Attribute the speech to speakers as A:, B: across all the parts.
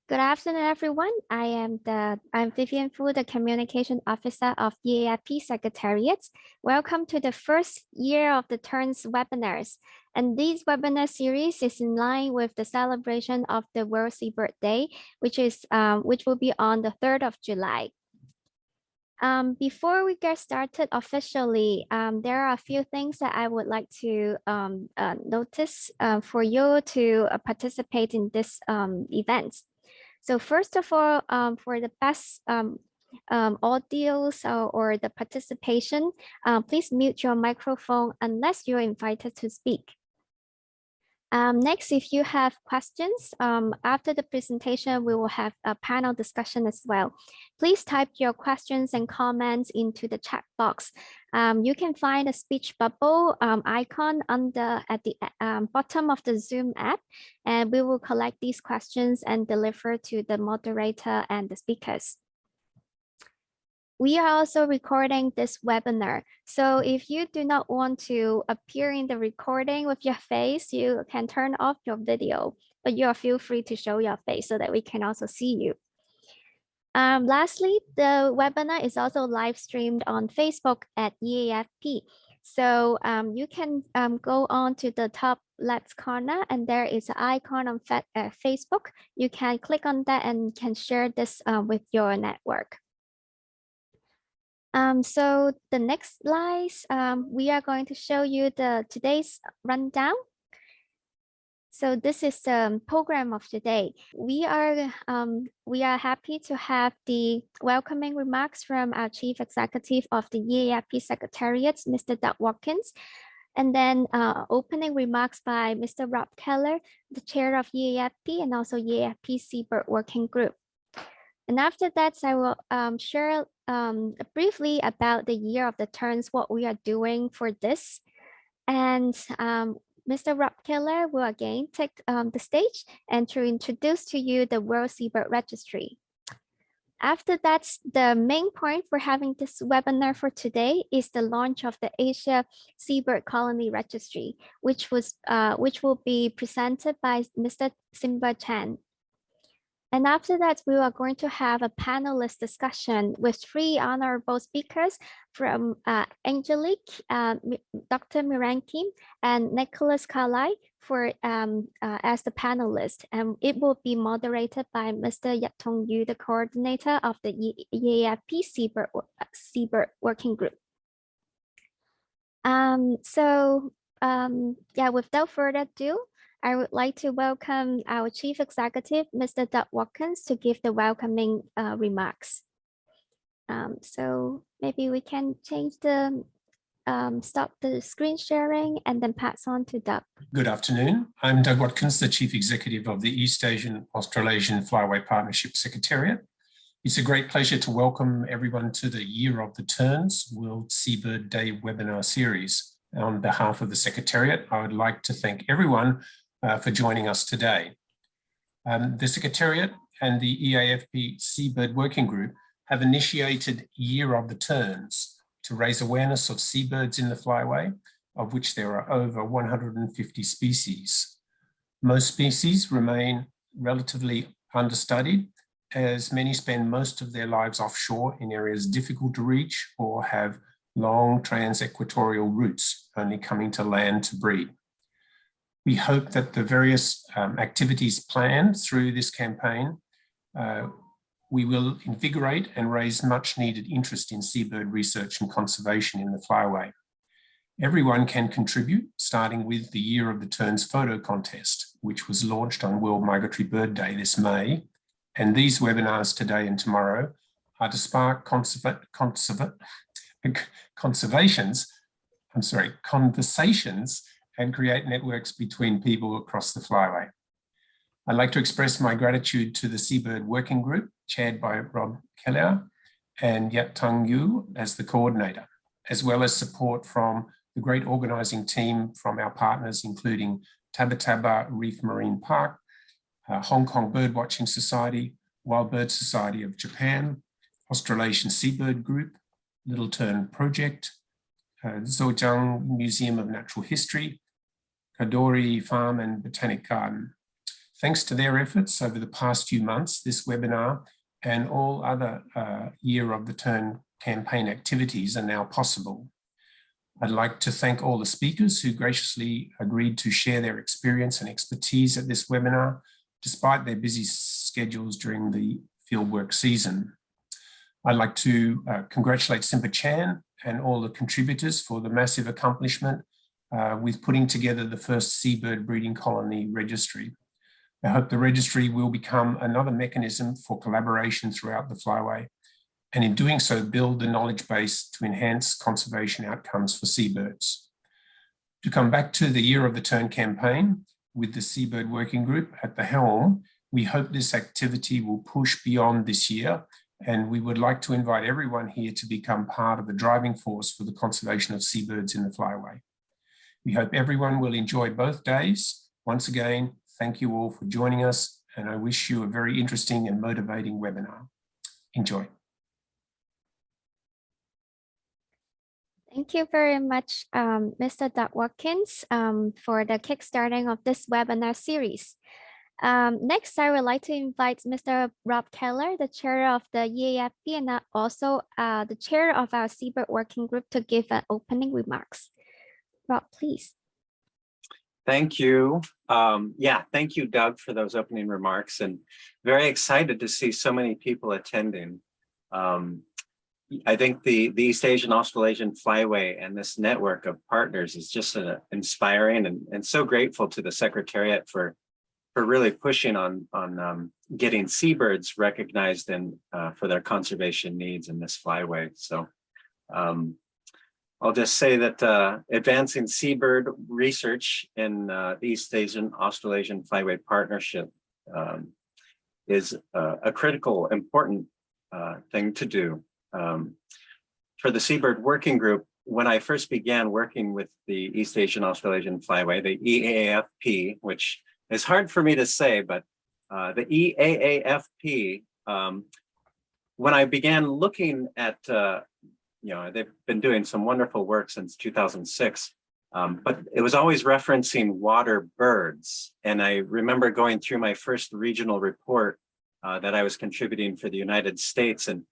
A: Good afternoon, everyone. I'm Vivian Fu, the Communication Officer of EAAFP Secretariat. Welcome to the first year of the Terns webinars. And this webinar series is in line with the celebration of the World Seabird Day, which will be on the 3rd of July. Before we get started officially, there are a few things that I would like to notice for you to participate in this event. So first of all, for the best audios or the participation, please mute your microphone unless you're invited to speak. Next, if you have questions, after the presentation, we will have a panel discussion as well. Please type your questions and comments into the chat box. You can find a speech bubble icon at the bottom of the Zoom app, and we will collect these questions and deliver to the moderator and the speakers. We are also recording this webinar. So if you do not want to appear in the recording with your face, you can turn off your video, but you feel free to show your face so that we can also see you. Lastly, the webinar is also live streamed on Facebook at EAAFP. So you can go on to the top left corner and there is an icon on Facebook. You can click on that and can share this with your network. So the next slides, we are going to show you today's rundown. So this is the program of today. We are happy to have the welcoming remarks from our Chief Executive of the EAAFP Secretariat, Mr. Doug Watkins, and then opening remarks by Mr. Rob Kaler, the Chair of EAAFP and also EAAFP Seabird Working Group. And after that, I will share briefly about the year of the Terns, what we are doing for this. And Mr. Rob Kaler will again take the stage and to introduce to you the World Seabird Registry. After that, the main point for having this webinar for today is the launch of the Asia Seabird Colony Registry, which will be presented by Mr. Simba Chan. And after that, we are going to have a panelist discussion with 3 honorable speakers from Angelique, Dr. Miran Kim, and Nicholas Carlile as the panelist. And it will be moderated by Mr. Yat Tung Yu, the coordinator of the EAAFP Seabird Working Group. Yeah, without further ado, I would like to welcome our Chief Executive, Mr. Doug Watkins, to give the welcoming remarks. So maybe we can change stop the screen sharing and then pass on to Doug.
B: Good afternoon. I'm Doug Watkins, the Chief Executive of the East Asian Australasian Flyway Partnership Secretariat. It's a great pleasure to welcome everyone to the Year of the Terns World Seabird Day webinar series. On behalf of the Secretariat, I would like to thank everyone for joining us today. The Secretariat and the EAAFP Seabird Working Group have initiated Year of the Terns to raise awareness of seabirds in the flyway, of which there are over 150 species. Most species remain relatively understudied, as many spend most of their lives offshore in areas difficult to reach or have long trans-equatorial routes, only coming to land to breed. We hope that the various activities planned through this campaign, we will invigorate and raise much needed interest in seabird research and conservation in the flyway. Everyone can contribute, starting with the Year of the Terns photo contest, which was launched on World Migratory Bird Day this May. And these webinars today and tomorrow are to spark conversations and create networks between people across the flyway. I'd like to express my gratitude to the Seabird Working Group, chaired by Rob Kaler and Yat Tung Yu as the coordinator, as well as support from the great organising team from our partners, including Tubbataha Reef Marine Park, Hong Kong Birdwatching Society, Wild Bird Society of Japan, Australasian Seabird Group, Little Tern Project, Zhejiang Museum of Natural History, Kadori Farm and Botanic Garden. Thanks to their efforts over the past few months, this webinar and all other Year of the Tern campaign activities are now possible. I'd like to thank all the speakers who graciously agreed to share their experience and expertise at this webinar, despite their busy schedules during the fieldwork season. I'd like to congratulate Simba Chan and all the contributors for the massive accomplishment with putting together the first seabird breeding colony registry. I hope the registry will become another mechanism for collaboration throughout the flyway, and in doing so, build the knowledge base to enhance conservation outcomes for seabirds. To come back to the Year of the Tern campaign, with the Seabird Working Group at the helm, we hope this activity will push beyond this year, and we would like to invite everyone here to become part of the driving force for the conservation of seabirds in the flyway. We hope everyone will enjoy both days. Once again, thank you all for joining us, and I wish you a very interesting and motivating webinar. Enjoy.
A: Thank you very much, Mr. Doug Watkins, for the kickstarting of this webinar series. Next, I would like to invite Mr. Rob Kaler, the chair of the EAAFP and also the chair of our Seabird Working Group, to give an opening remarks. Rob, please.
C: Thank you. Thank you, Doug, for those opening remarks, and very excited to see so many people attending. I think the East Asian Australasian Flyway and this network of partners is just inspiring, and so grateful to the Secretariat for really pushing on getting seabirds recognized and for their conservation needs in this flyway. So I'll just say that advancing seabird research in the East Asian Australasian Flyway Partnership is a critical, important thing to do. For the Seabird Working Group, when I first began working with the East Asian Australasian Flyway, the EAAFP, which is hard for me to say, but the EAAFP, when I began looking at, they've been doing some wonderful work since 2006, but it was always referencing water birds. And I remember going through my first regional report that I was contributing for the United States, and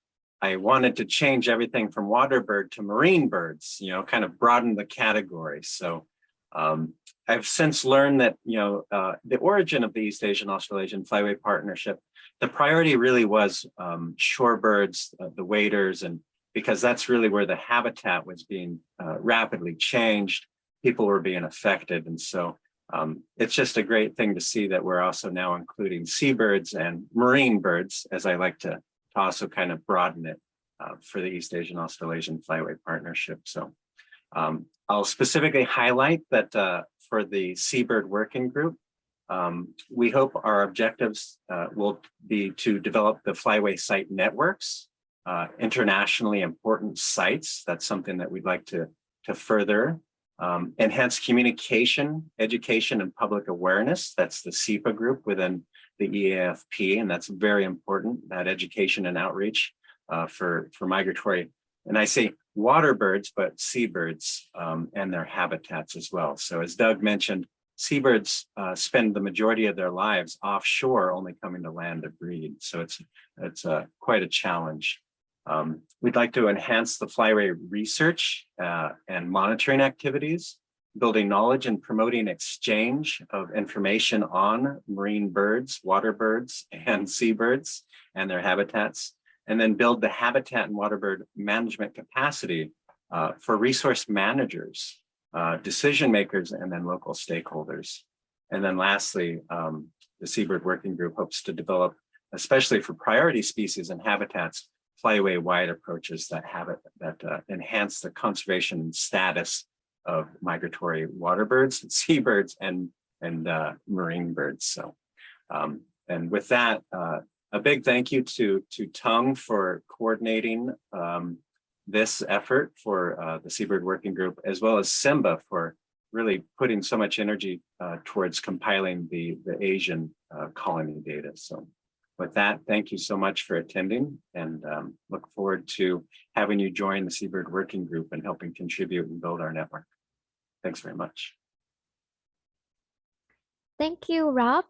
C: I wanted to change everything from water bird to marine birds, kind of broaden the category. So I've since learned that, the origin of the East Asian Australasian Flyway Partnership, the priority really was shorebirds, the waders, and because that's really where the habitat was being rapidly changed, people were being affected. And so it's just a great thing to see that we're also now including seabirds and marine birds, as I like to also kind of broaden it for the East Asian Australasian Flyway Partnership. So I'll specifically highlight that for the Seabird Working Group, we hope our objectives will be to develop the flyway site networks, internationally important sites. That's something that we'd like to further. Enhance communication, education, and public awareness. That's the SEPA group within the EAAFP, and that's very important, that education and outreach for migratory, and I say water birds, but seabirds and their habitats as well. So as Doug mentioned, seabirds spend the majority of their lives offshore, only coming to land to breed. So it's quite a challenge. We'd like to enhance the flyway research and monitoring activities, building knowledge and promoting exchange of information on marine birds, water birds, and seabirds and their habitats, and then build the habitat and water bird management capacity for resource managers, decision makers, and then local stakeholders. And then lastly, the Seabird Working Group hopes to develop, especially for priority species and habitats, flyway-wide approaches that enhance the conservation status of migratory water birds, seabirds, and marine birds. So, and with that, a big thank you to Tung for coordinating this effort for the Seabird Working Group, as well as Simba for really putting so much energy towards compiling the Asian colony data. So with that, thank you so much for attending, and look forward to having you join the Seabird Working Group and helping contribute and build our network. Thanks very much.
A: Thank you, Rob.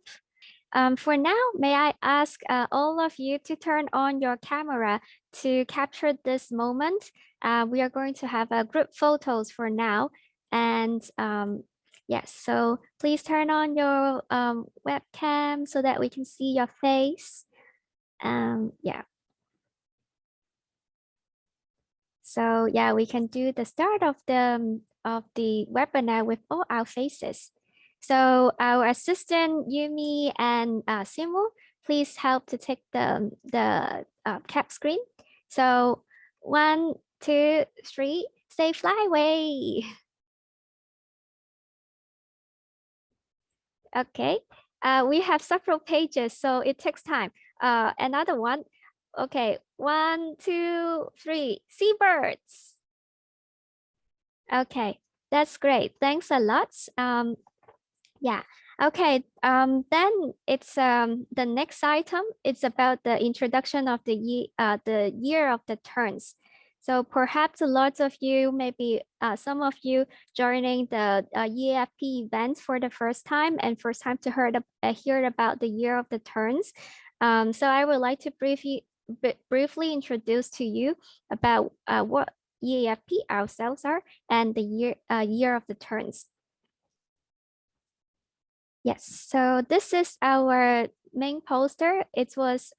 A: For now, may I ask all of you to turn on your camera to capture this moment. We are going to have group photos for now. And yes, so please turn on your webcam so that we can see your face. Yeah. So yeah, we can do the start of the webinar with all our faces. So our assistant Yumi and Simu, please help to take the cap screen. So 1, 2, 3, say fly away. Okay, we have several pages, so it takes time. Another one. Okay, 1, 2, 3, seabirds. Okay, that's great. Thanks a lot. Yeah. Okay. Then it's the next item. It's about the introduction of the year of the Terns. So perhaps a lot of you, maybe some of you joining the EAAFP events for the first time and first time to hear about the year of the Terns. So I would like to briefly introduce to you about what EAAFP ourselves are and the year of the Terns. Yes, so this is our main poster. It was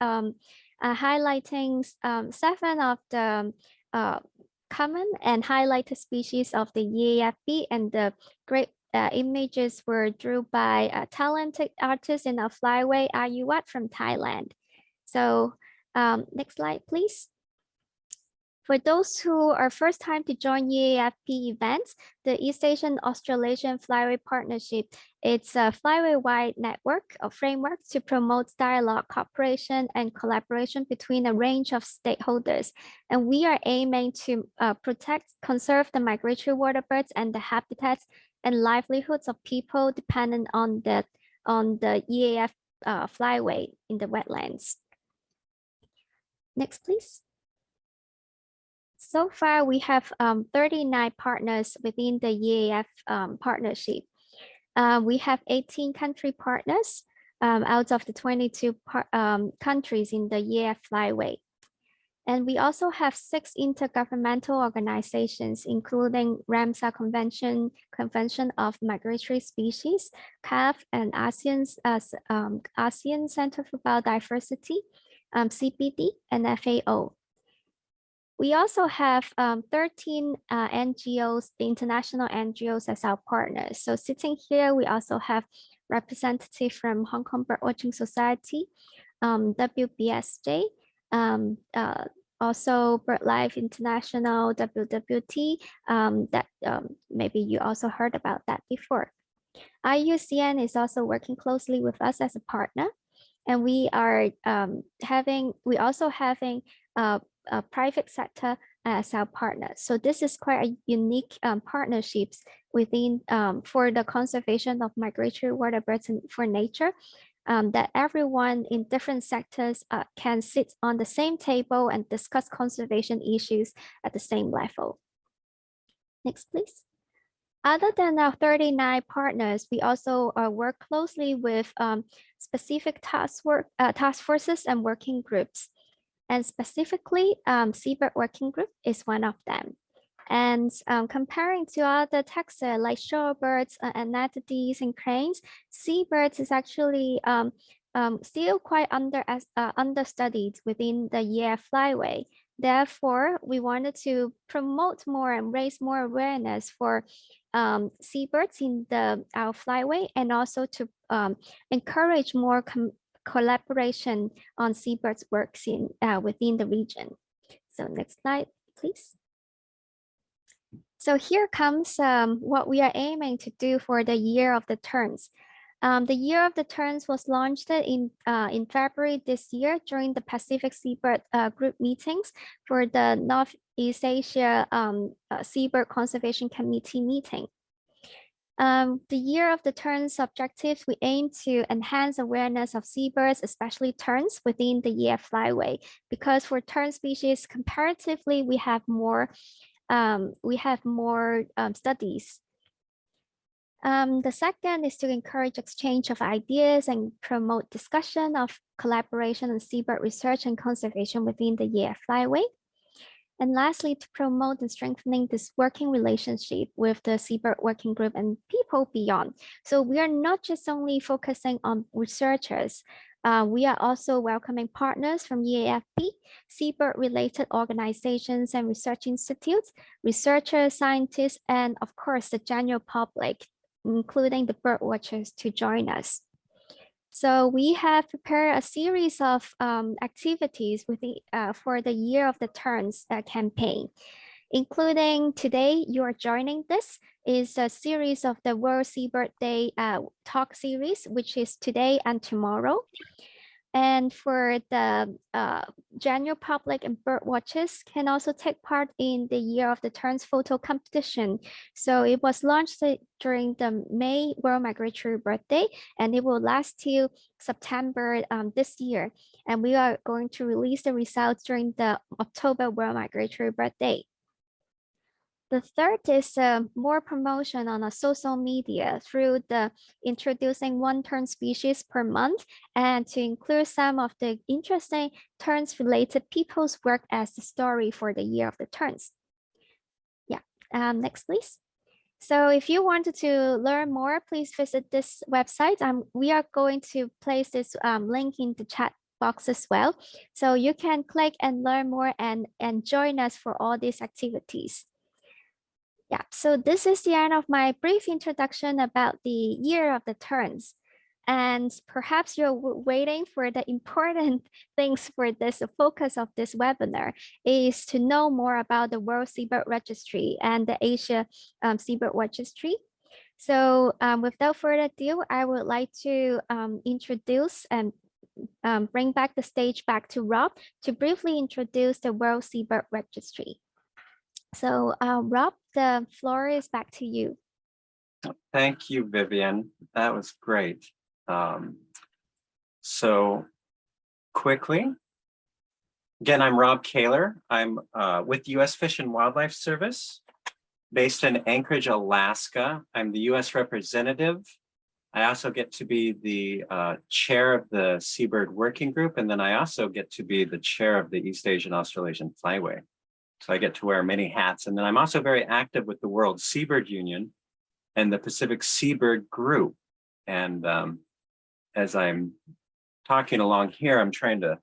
A: highlighting 7 of the common and highlighted species of the EAAFP, and the great images were drawn by talented artists in a flyway Ayuwat from Thailand. So next slide, please. For those who are first time to join EAAFP events, the East Asian Australasian Flyway Partnership, it's a flyway-wide network of frameworks to promote dialogue, cooperation, and collaboration between a range of stakeholders. And we are aiming to protect, conserve the migratory water birds and the habitats and livelihoods of people dependent on the EAF flyway in the wetlands. Next, please. So far, we have 39 partners within the EAF partnership. We have 18 country partners out of the 22 countries in the EAF flyway. And we also have 6 intergovernmental organizations, including Ramsar Convention of Migratory Species, CAF, and ASEAN Center for Biodiversity, CBD, and FAO. We also have 13 NGOs, international NGOs as our partners. So sitting here, we also have representatives from Hong Kong Birdwatching Society, WBSJ, also BirdLife International, WWT, that maybe you also heard about that before. IUCN is also working closely with us as a partner. And we are also having a private sector as our partner. So this is quite a unique partnerships within for the conservation of migratory water birds and for nature, that everyone in different sectors can sit on the same table and discuss conservation issues at the same level. Next, please. Other than our 39 partners, we also work closely with specific task forces and working groups. And specifically, Seabird Working Group is one of them. And comparing to other taxa like shorebirds, anatrides, and cranes, seabirds is actually still quite understudied within the EAF flyway. Therefore, we wanted to promote more and raise more awareness for seabirds in our flyway, and also to encourage more collaboration on seabirds works within the region. So next slide, please. So here comes what we are aiming to do for the year of the Terns. The year of the Terns was launched in February this year during the Pacific Seabird Group meetings for the Northeast Asia Seabird Conservation Committee meeting. The year of the Terns objectives, we aim to enhance awareness of seabirds, especially terns, within the EAF flyway, because for tern species, comparatively, we have more studies. The second is to encourage exchange of ideas and promote discussion of collaboration on seabird research and conservation within the EAAF Flyway. And lastly, to promote and strengthening this working relationship with the Seabird Working Group and people beyond. So we are not just only focusing on researchers, we are also welcoming partners from EAAFP, Seabird-related organizations and research institutes, researchers, scientists, and of course, the general public, including the bird watchers, to join us. So we have prepared a series of activities with for the Year of the Terns campaign, including today you are joining this is a series of the World Seabird Day talk series, which is today and tomorrow. And for the general public and bird watchers can also take part in the Year of the Terns photo competition. So it was launched during the May World Migratory Bird Day, and it will last till September this year. And we are going to release the results during the October World Migratory Bird Day. The third is more promotion on a social media through the introducing one tern species per month and to include some of the interesting terns related people's work as the story for the Year of the Terns. Yeah, next please. So if you wanted to learn more, please visit this website. We are going to place this link in the chat box as well. So you can click and learn more and join us for all these activities. Yeah, so this is the end of my brief introduction about the Year of the Terns. And perhaps you're waiting for the important things for this focus of this webinar is to know more about the World Seabird Registry and the Asia Seabird Registry. So without further ado, I would like to introduce and bring back the stage back to Rob to briefly introduce the World Seabird Registry. So Rob, the floor is back to you.
C: Thank you, Vivian. That was great. So quickly, again, I'm Rob Kaler. I'm with U.S. Fish and Wildlife Service based in Anchorage, Alaska. I'm the U.S. representative. I also get to be the chair of the Seabird Working Group, and then I also get to be the chair of the East Asian Australasian Flyway. So I get to wear many hats. And then I'm also very active with the World Seabird Union and the Pacific Seabird Group. And as I'm talking along here, I'm trying to,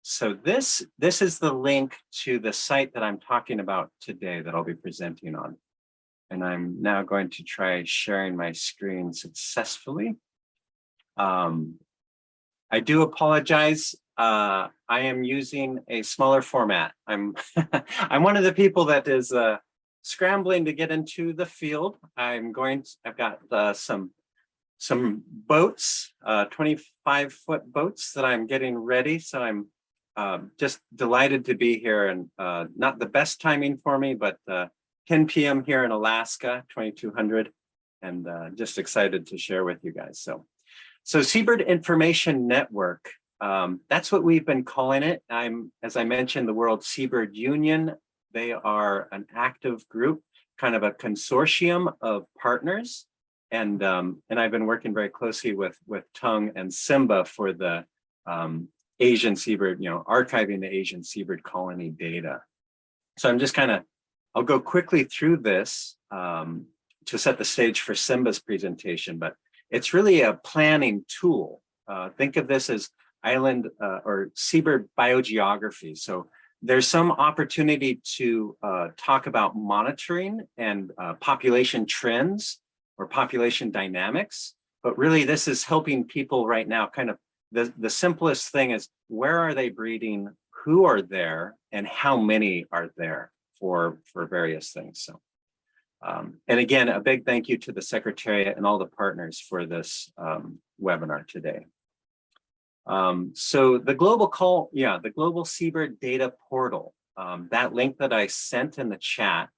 C: so this is the link to the site that I'm talking about today that I'll be presenting on. And I'm now going to try sharing my screen successfully. I do apologize. I am using a smaller format. I'm I'm one of the people that is scrambling to get into the field. I've got some boats, 25-foot boats that I'm getting ready. So I'm just delighted to be here, and not the best timing for me, but 10 p.m. here in Alaska, 2200, and just excited to share with you guys. So Seabird Information Network. That's what we've been calling it. As I mentioned, the World Seabird Union. They are an active group, kind of a consortium of partners. And I've been working very closely with Tung and Simba for the Asian Seabird, archiving the Asian Seabird colony data. So I'm just I'll go quickly through this to set the stage for Simba's presentation, but it's really a planning tool. Think of this as island or seabird biogeography. So there's some opportunity to talk about monitoring and population trends or population dynamics, but really this is helping people right now. Kind of the simplest thing is, where are they breeding, who are there, and how many are there for various things. So and again, a big thank you to the Secretariat and all the partners for this webinar today. So the Global Seabird Data Portal, that link that I sent in the chat,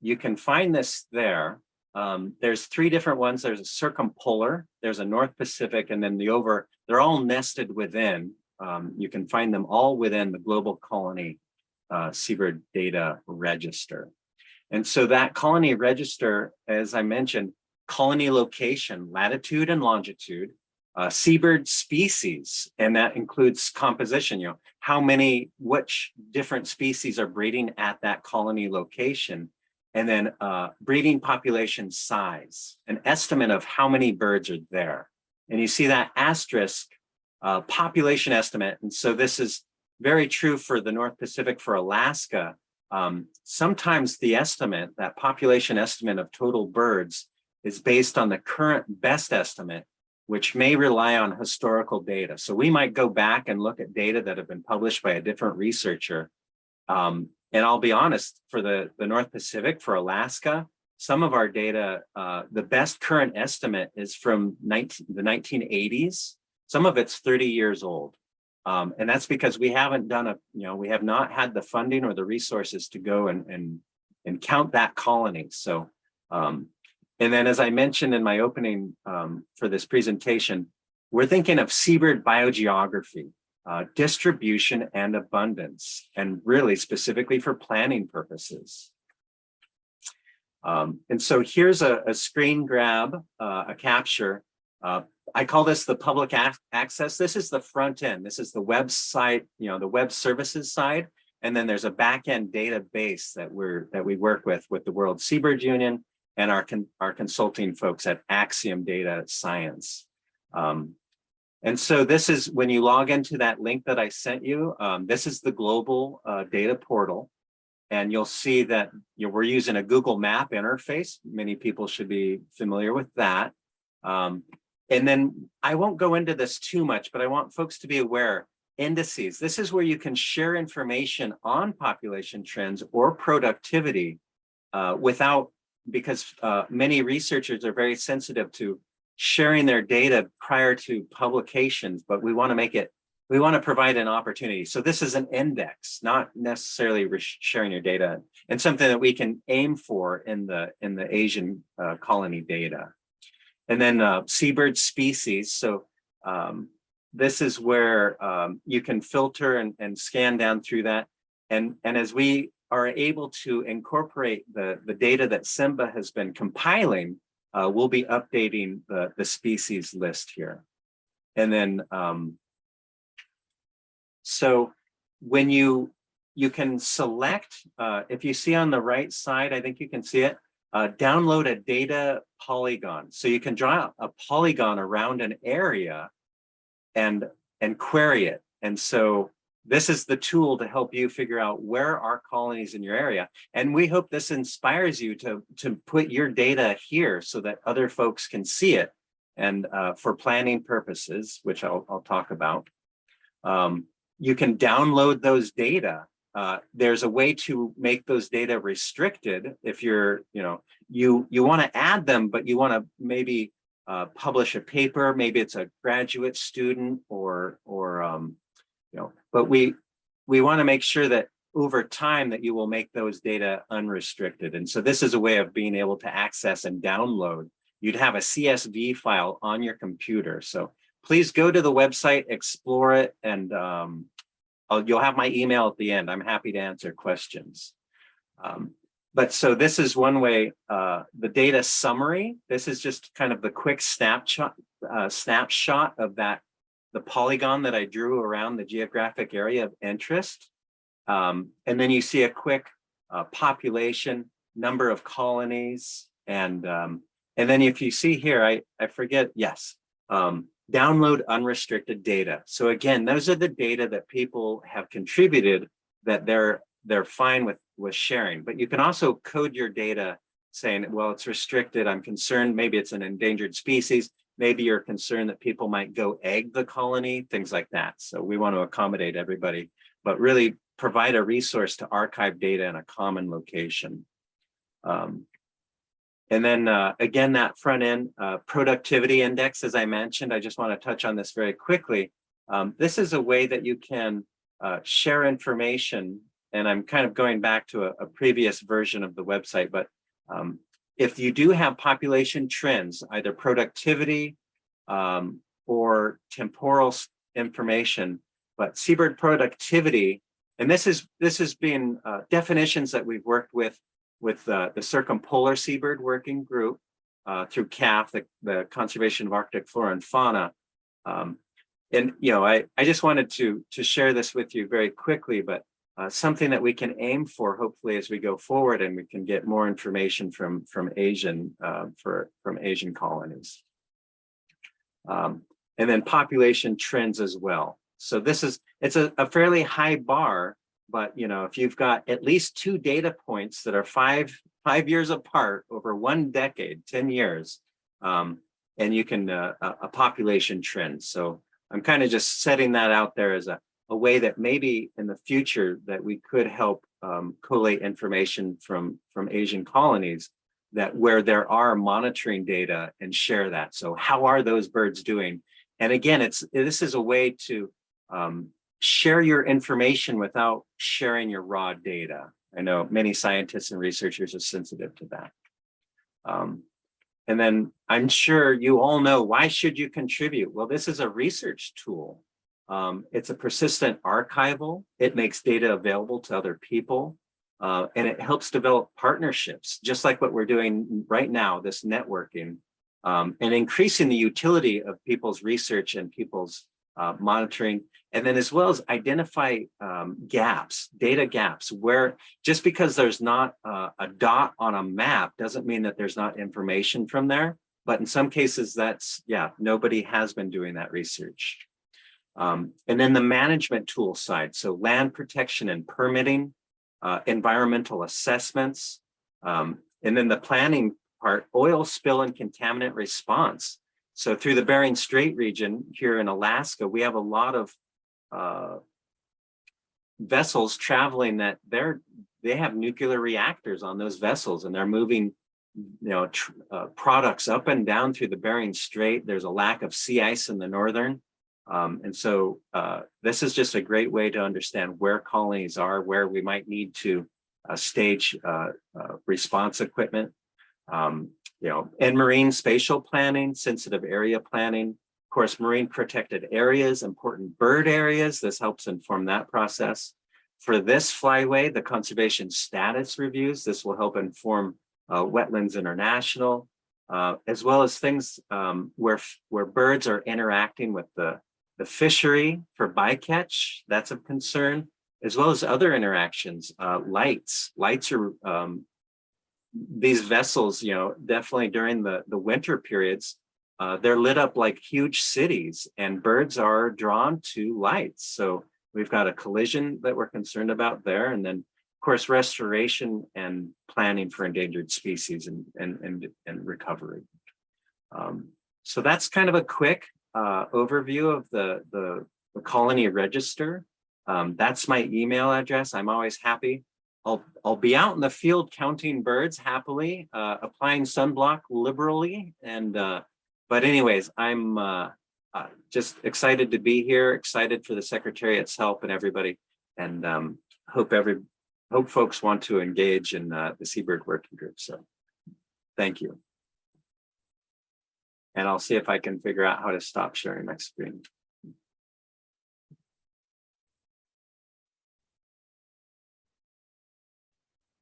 C: you can find this there. There's three different ones. There's a circumpolar, there's a North Pacific, and then they're all nested within. You can find them all within the Global Colony Seabird Data Register. And so that colony register, as I mentioned, colony location, latitude and longitude, seabird species, and that includes composition, which different species are breeding at that colony location, and then breeding population size, an estimate of how many birds are there. And you see that asterisk, population estimate. And so this is very true for the North Pacific, for Alaska. Sometimes the estimate, that population estimate of total birds, is based on the current best estimate, which may rely on historical data. So we might go back and look at data that have been published by a different researcher. And I'll be honest, for the North Pacific, for Alaska, some of our data, the best current estimate is from the 1980s. Some of it's 30 years old. And that's because we haven't done we have not had the funding or the resources to go and count that colony. So, and then as I mentioned in my opening for this presentation, we're thinking of seabird biogeography, distribution and abundance, and really specifically for planning purposes. And so here's a screen grab, a capture. I call this the public access. This is the front end. This is the website, the web services side. And then there's a back-end database that we work with the World Seabird Union and our consulting folks at Axiom Data Science. And so this is, when you log into that link that I sent you, this is the global data portal. And you'll see that we're using a Google Map interface. Many people should be familiar with that. And then I won't go into this too much, but I want folks to be aware, indices. This is where you can share information on population trends or productivity because many researchers are very sensitive to sharing their data prior to publications, but we want to provide an opportunity. So this is an index, not necessarily sharing your data, and something that we can aim for in the Asian colony data. And then seabird species. So this is where you can filter and scan down through that. And as we are able to incorporate the data that Simba has been compiling, we'll be updating the species list here. And then, so when you can select, if you see on the right side, I think you can see it, download a data polygon. So you can draw a polygon around an area and query it. And so this is the tool to help you figure out where are colonies in your area. And we hope this inspires you to put your data here so that other folks can see it. And for planning purposes, which I'll talk about, you can download those data. There's a way to make those data restricted if you're, you want to add them, but you want to maybe publish a paper. Maybe it's a graduate student but we want to make sure that over time that you will make those data unrestricted. And so this is a way of being able to access and download. You'd have a CSV file on your computer. So please go to the website, explore it, and you'll have my email at the end. I'm happy to answer questions. But so this is one way, the data summary. This is just kind of the quick snapshot of the polygon that I drew around the geographic area of interest. And then you see a quick population, number of colonies. And then if you see here, I forget, yes, download unrestricted data. So again, those are the data that people have contributed that they're fine with sharing. But you can also code your data saying, well, it's restricted. I'm concerned maybe it's an endangered species. Maybe you're concerned that people might go egg the colony, things like that. So we want to accommodate everybody, but really provide a resource to archive data in a common location. And then again, that front end productivity index, as I mentioned, I just want to touch on this very quickly. This is a way that you can share information. And I'm kind of going back to a previous version of the website, but if you do have population trends, either productivity or temporal information, but seabird productivity, and this has been definitions that we've worked with the Circumpolar Seabird Working Group. through CAF, the Conservation of Arctic Flora and Fauna. And I just wanted to share this with you very quickly, but something that we can aim for hopefully as we go forward, and we can get more information from Asian colonies. And then population trends as well. So it's a fairly high bar, but if you've got at least 2 data points that are five years apart over 1 decade, 10 years, and you can a population trend. So I'm kind of just setting that out there as a way that maybe in the future that we could help collate information from Asian colonies that where there are monitoring data and share that. So how are those birds doing? And again, this is a way to share your information without sharing your raw data. I know many scientists and researchers are sensitive to that. And then I'm sure you all know, why should you contribute? Well, this is a research tool. It's a persistent archival. It makes data available to other people. And it helps develop partnerships, just like what we're doing right now, this networking, and increasing the utility of people's research and people's monitoring. And then as well as identify gaps, data gaps, where just because there's not a dot on a map doesn't mean that there's not information from there. But in some cases, nobody has been doing that research. And then the management tool side, so land protection and permitting, environmental assessments, and then the planning part, oil spill and contaminant response. So through the Bering Strait region here in Alaska, we have a lot of vessels traveling that they have nuclear reactors on those vessels, and they're moving products up and down through the Bering Strait. There's a lack of sea ice in the northern. And so this is just a great way to understand where colonies are, where we might need to stage response equipment, and marine spatial planning, sensitive area planning, of course, marine protected areas, important bird areas. This helps inform that process. For this flyway, the conservation status reviews, this will help inform Wetlands International, as well as things where birds are interacting with the fishery for bycatch, that's of concern, as well as other interactions. Lights are, these vessels, definitely during the winter periods, they're lit up like huge cities, and birds are drawn to lights. So we've got a collision that we're concerned about there. And then of course, restoration and planning for endangered species and recovery. So that's kind of a quick overview of the colony register. That's my email address. I'm always happy. I'll be out in the field counting birds happily, applying sunblock liberally. And but anyways, I'm just excited to be here, excited for the Secretariat's help and everybody, and hope folks want to engage in the Seabird Working Group. So thank you. And I'll see if I can figure out how to stop sharing my screen.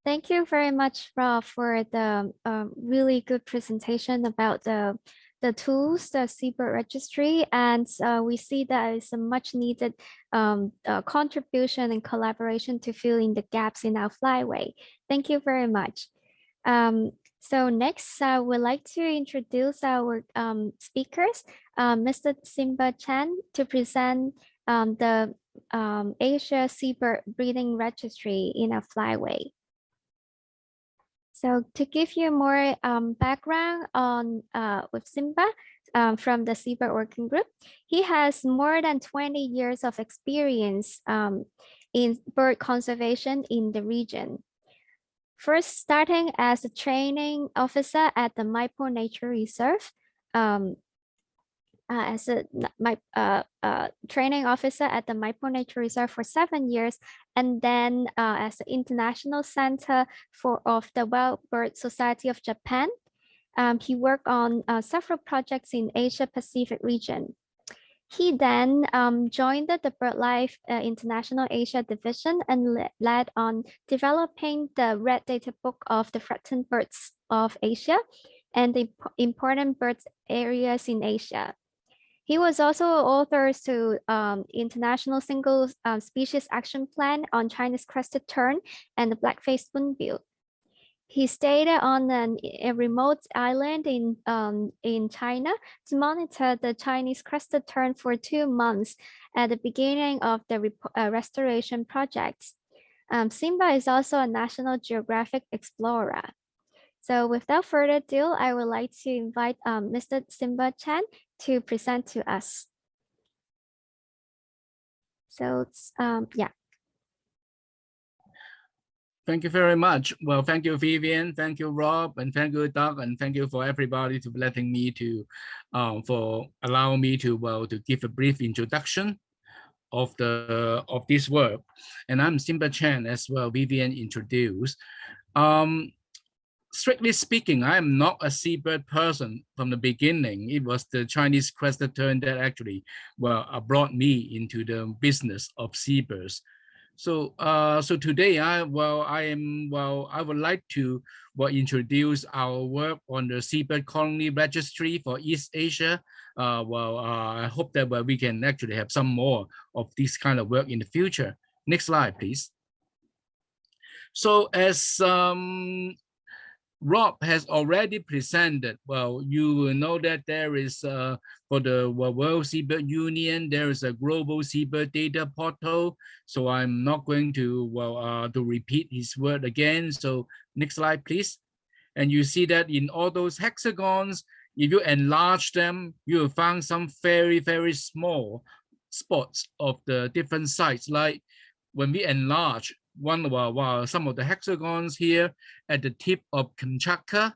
A: Thank you very much, Rob, for the really good presentation about the tools, the Seabird Registry, and we see that it's a much needed contribution and collaboration to fill in the gaps in our flyway. Thank you very much. So next, we'd like to introduce our speakers, Mr. Simba Chan, to present the Asia Seabird Breeding Registry in a flyway. So to give you more background on with Simba from the Seabird Working Group, he has more than 20 years of experience in bird conservation in the region. First, starting as a training officer at the Maipo Nature Reserve, as a training officer at the Maipo Nature Reserve for 7 years, and then as the International Center of the Wild Bird Society of Japan. He worked on several projects in Asia Pacific region. He then joined the BirdLife International Asia Division and led on developing the Red Data Book of the Threatened Birds of Asia and the important bird areas in Asia. He was also author to International Single Species Action Plan on China's crested tern and the black-faced spoonbill. He stayed on a remote island in China to monitor the Chinese crested tern for 2 months at the beginning of the restoration project. Simba is also a National Geographic explorer. So without further ado, I would like to invite Mr. Simba Chan to present to us. So yeah.
D: Thank you very much. Well, thank you, Vivian. Thank you, Rob, and thank you, Doug, and thank you for everybody to letting me to, for allowing me to to give a brief introduction of this work. And I'm Simba Chan, as well. Vivian introduced. Strictly speaking, I am not a seabird person from the beginning. It was the Chinese crested tern that actually brought me into the business of seabirds. So so today I would like to introduce our work on the Seabird Colony Registry for East Asia. I hope that we can actually have some more of this kind of work in the future. Next slide, please. So as Rob has already presented, you will know that there is for the World Seabird Union, there is a global seabird data portal. So I'm not going to repeat his word again. So next slide, please. And you see that in all those hexagons, if you enlarge them, you will find some very, very small spots of the different sites. Like when we enlarge some of the hexagons here at the tip of Kamchatka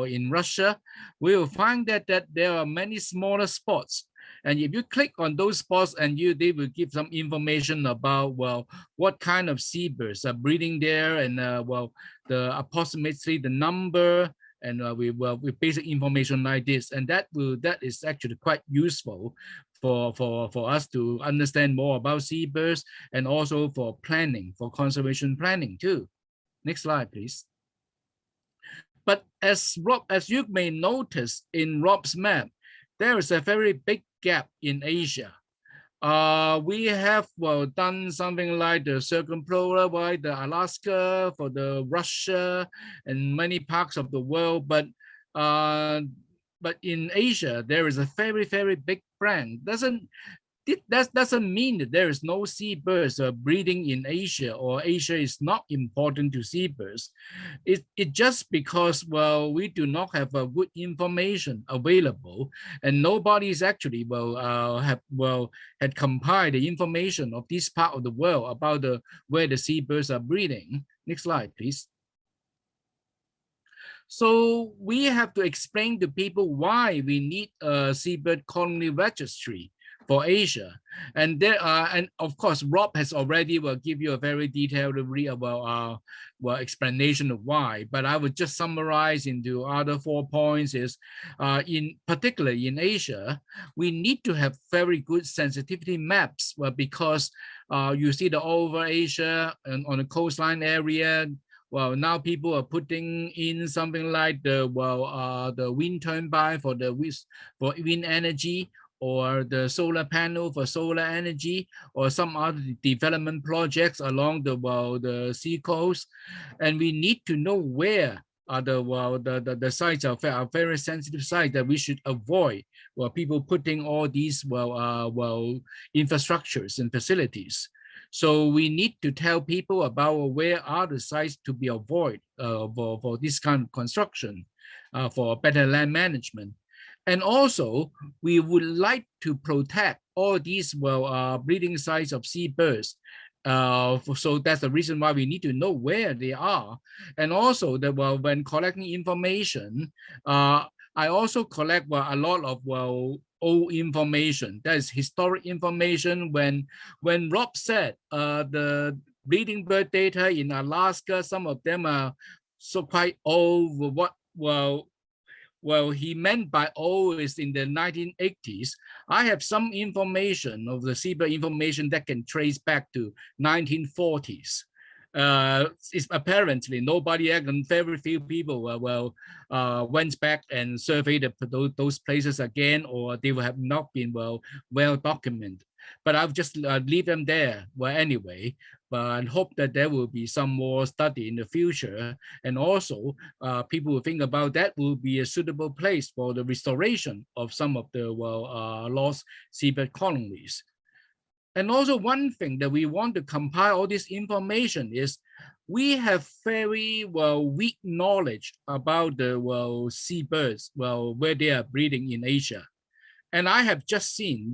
D: in Russia, we will find that there are many smaller spots. And if you click on those spots and they will give some information about, what kind of seabirds are breeding there, and the approximately the number, and with basic information like this. And that is actually quite useful for us to understand more about seabirds, and also for planning, for conservation planning too. Next slide, please. But as you may notice in Rob's map, there is a very big gap in Asia. We have done something like the circumpolar, the Alaska, for the Russia, and many parts of the world, but in Asia there is a very, very big brand. That doesn't mean that there is no seabirds breeding in Asia, or Asia is not important to seabirds. It just because we do not have good information available, and nobody is actually had compiled the information of this part of the world about where the seabirds are breeding. Next slide, please. So we have to explain to people why we need a Seabird Colony Registry for Asia. And and of course, Rob has already give you a very detailed about explanation of why. But I would just summarize into other 4 points. Is particularly in Asia, we need to have very good sensitivity maps. Because you see the over Asia and on the coastline area. Now people are putting in something like the wind turbine for wind energy, or the solar panel for solar energy, or some other development projects along the sea coast. And we need to know where the sites are very sensitive sites that we should avoid people putting all these infrastructures and facilities. So we need to tell people about where are the sites to be avoided for this kind of construction, for better land management. And also, we would like to protect all these breeding sites of seabirds. So that's the reason why we need to know where they are. And also, when collecting information, I also collect a lot of old information. That is historic information. When Rob said the breeding bird data in Alaska, some of them are so quite old. He meant by old is in the 1980s. I have some information of the seabird information that can trace back to 1940s. it's apparently nobody, and very few people went back and surveyed those places again, or they have not been well documented. But I'll just leave them there. Well, anyway, but hope that there will be some more study in the future, and also people will think about that will be a suitable place for the restoration of some of the lost seabird colonies. And also one thing that we want to compile all this information is we have very weak knowledge about the seabirds, where they are breeding in Asia. And I have just seen,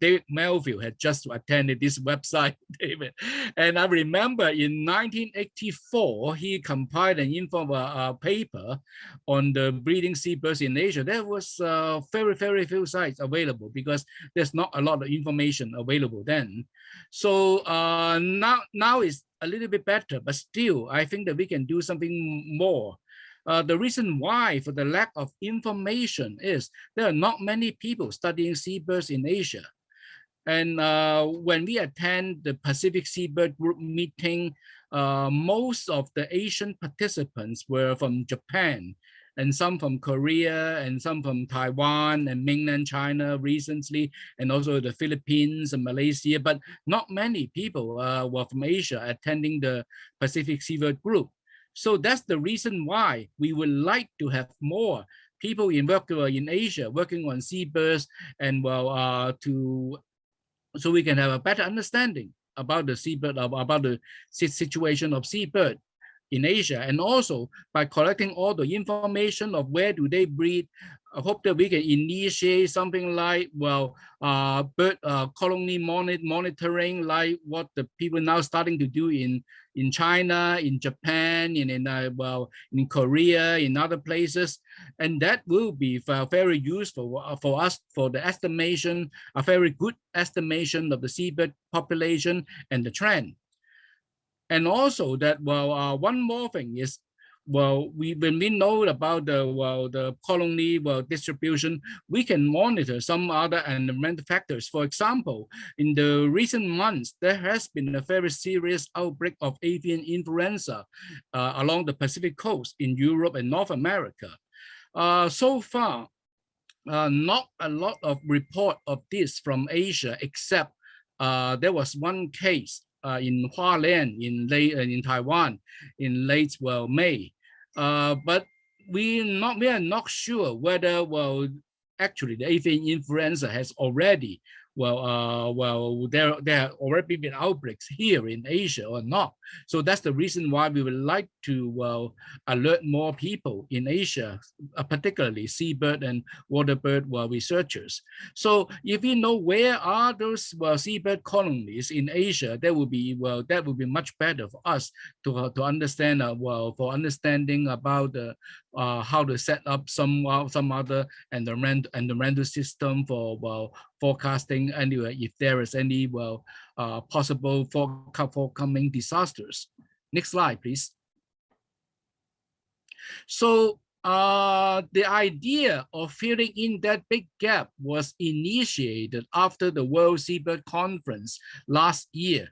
D: David Melville had just attended this website, David. And I remember in 1984, he compiled an paper on the breeding seabirds in Asia. There was very, very few sites available because there's not a lot of information available then. So now it's a little bit better, but still, I think that we can do something more. The reason why for the lack of information is there are not many people studying seabirds in Asia. And when we attend the Pacific Seabird Group meeting, most of the Asian participants were from Japan, and some from Korea, and some from Taiwan and mainland China recently, and also the Philippines and Malaysia, but not many people were from Asia attending the Pacific Seabird Group. So that's the reason why we would like to have more people in Asia working on seabirds, and so we can have a better understanding about the seabird, about the situation of seabird in Asia, and also by collecting all the information of where do they breed. I hope that we can initiate something like bird colony monitoring, like what the people now starting to do in China, in Japan, in Korea, in other places, and that will be very useful for us for the estimation, a very good estimation of the seabird population and the trend. And also that one more thing is, when we know about the colony distribution, we can monitor some other environmental factors. For example, in the recent months, there has been a very serious outbreak of avian influenza along the Pacific coast in Europe and North America. So far, not a lot of report of this from Asia, except there was one case in Hualien in Taiwan in late May, but we are not sure whether actually the avian influenza has already there have already been outbreaks here in Asia or not. So that's the reason why we would like to alert more people in Asia, particularly seabird and waterbird researchers. So if we know where are those seabird colonies in Asia, that would be much better for us to understand for understanding about how to set up some other environmental system for forecasting anyway if there is any possible forthcoming disasters. Next slide, please. So the idea of filling in that big gap was initiated after the World Seabird Conference last year.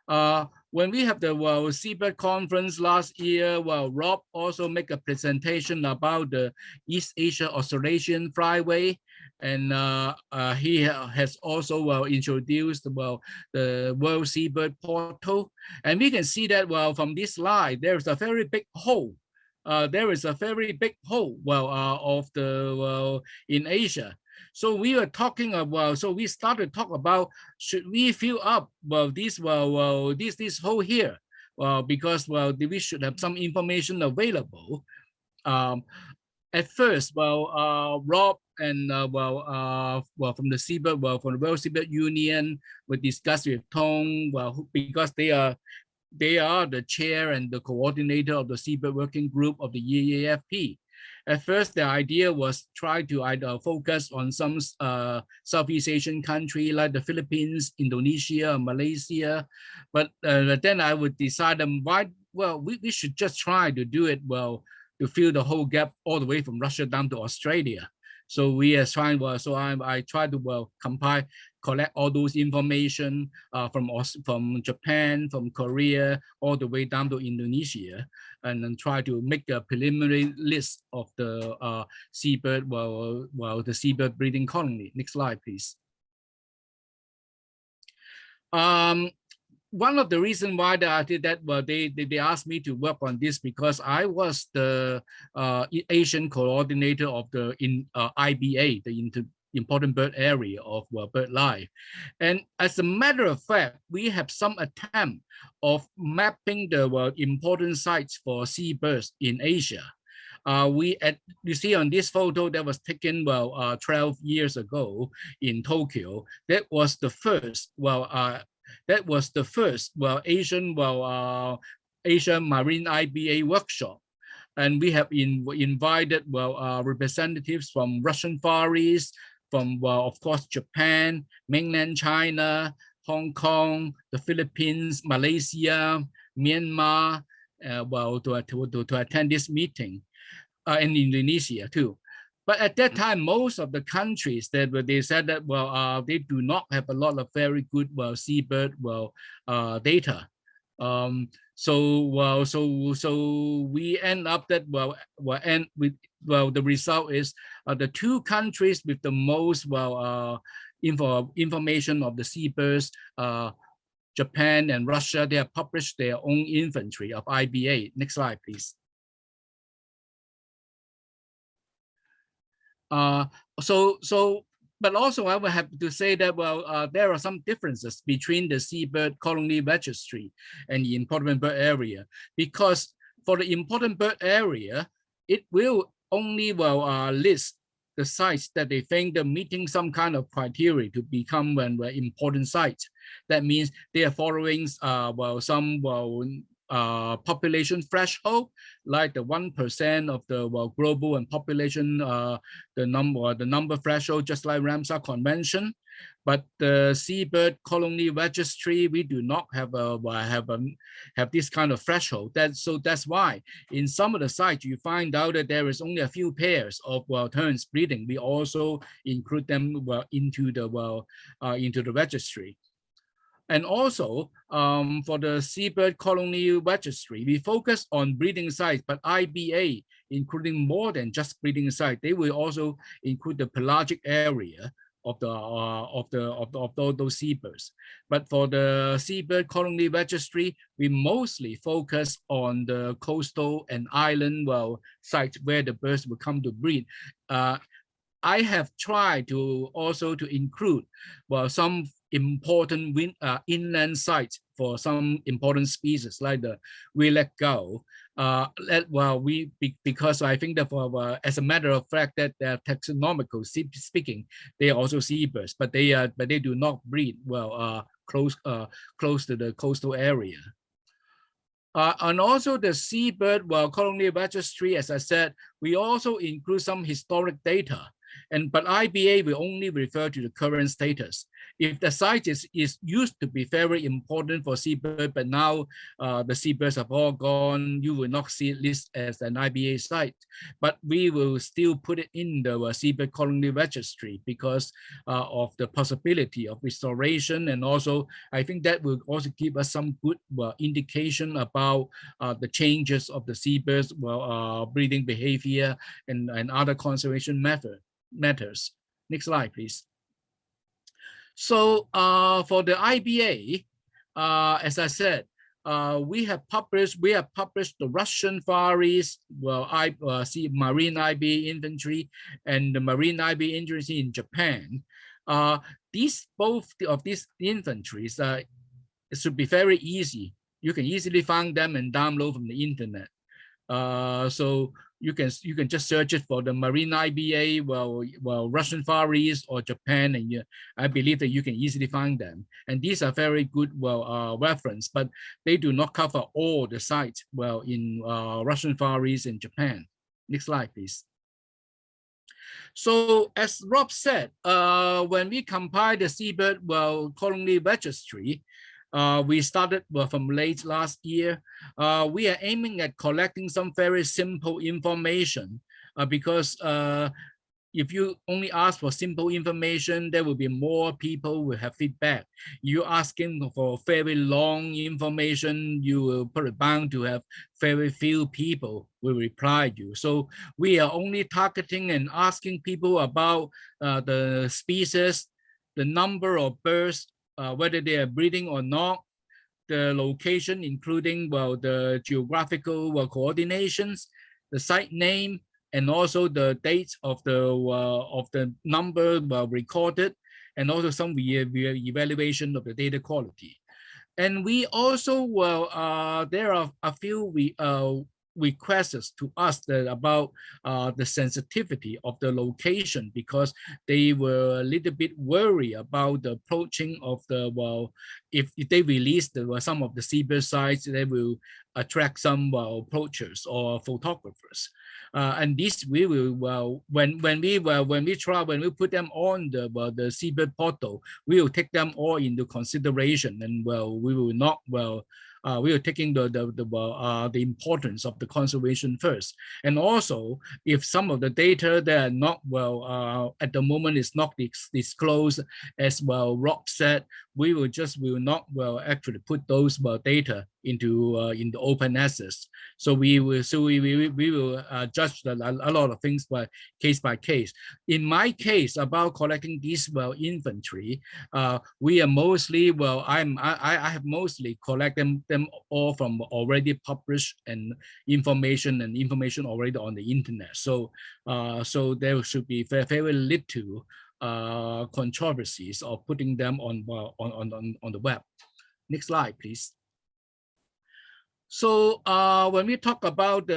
D: When we have the Seabird Conference last year, Rob also make a presentation about the East Asia Australasian Flyway, and he has also introduced the World Seabird Portal. And we can see that from this slide, there is a very big hole. There is a very big hole of the in Asia. So we were talking about, so we started to talk about, should we fill up this hole here? Because we should have some information available. At first, Rob and from the Seabird, from the World Seabird Union, we discussed with Tong, because they are the chair and the coordinator of the Seabird Working Group of the EAAFP. At first, the idea was try to either focus on some Southeast Asian country like the Philippines, Indonesia, Malaysia. But then I would decide we should just try to do it to fill the whole gap all the way from Russia down to Australia. So we are trying. I tried to compile collect all those information from Japan, from Korea, all the way down to Indonesia, and then try to make a preliminary list of the seabird, the seabird breeding colony. Next slide, please. One of the reasons why I did that, they asked me to work on this because I was the Asian coordinator of the IBA, the Important Bird Area of BirdLife. And as a matter of fact, we have some attempt of mapping the important sites for seabirds in Asia. You see on this photo that was taken 12 years ago in Tokyo. That was the first Asian Marine IBA workshop. And we have invited representatives from Russian Far East, from of course Japan, mainland China, Hong Kong, the Philippines, Malaysia, Myanmar, to attend this meeting, and Indonesia too. But at that time, most of the countries they said that they do not have a lot of very good seabird data. So we end up that the result is the two countries with the most information of the seabirds, Japan and Russia, they have published their own inventory of IBA. Next slide, please. But also I would have to say that there are some differences between the Seabird Colony Registry and the Important Bird Area, because for the Important Bird Area, it will only list the sites that they think they're meeting some kind of criteria to become important sites. That means they are following some population threshold, like the 1% of the global and population, the number threshold, just like Ramsar Convention. But the Seabird Colony Registry, we do not have this kind of threshold. That's why in some of the sites you find out that there is only a few pairs of terns breeding. We also include them into the registry. And also for the Seabird Colony Registry, we focus on breeding sites, but IBA, including more than just breeding site, they will also include the pelagic area of those seabirds. But for the Seabird Colony Registry, we mostly focus on the coastal and island sites where the birds will come to breed. I have tried to also to include some important inland sites for some important species like the red gull. Because I think that as a matter of fact that they're taxonomical speaking, they are also seabirds, but they do not breed close to the coastal area. And also the Seabird Colony Registry, as I said, we also include some historic data. But IBA will only refer to the current status. If the site is used to be very important for seabird, but now the seabirds have all gone, you will not see it listed as an IBA site. But we will still put it in the Seabird Colony Registry because of the possibility of restoration. And also, I think that will also give us some good indication about the changes of the seabirds breeding behavior and other conservation matters. Next slide, please. So for the IBA, as I said, we have published the Russian Far East Marine IBA inventory and the Marine IBA inventory in Japan. Both of these inventories should be very easy. You can easily find them and download from the internet. So you can just search it for the Marine IBA, Russian Far East or Japan, and I believe that you can easily find them. And these are very good reference, but they do not cover all the sites in Russian Far East and Japan. Next slide, please. So as Rob said, when we compiled the Seabird Colony Registry, we started from late last year. We are aiming at collecting some very simple information because if you only ask for simple information, there will be more people will have feedback. You asking for very long information, you will probably bound to have very few people will reply you. So we are only targeting and asking people about the species, the number of birds, whether they are breeding or not, the location, including the geographical coordinations, the site name, and also the dates of the number recorded, and also some evaluation of the data quality. And we also there are a few requests to us about the sensitivity of the location, because they were a little bit worried about the approaching of the if they release some of the seabird sites, they will attract some poachers or photographers. And this we will when we put them on the seabird portal, we will take them all into consideration, and we will not we are taking the importance of the conservation first. And also, if some of the data that are not at the moment is not disclosed, as Rob said, we will not actually put those data into open access. So we will judge a lot of things by case. In my case, about collecting this inventory, we are mostly I have mostly collected them all from already published and information already on the internet. So so there should be very little controversies of putting them on the web. Next slide, please. So when we talk about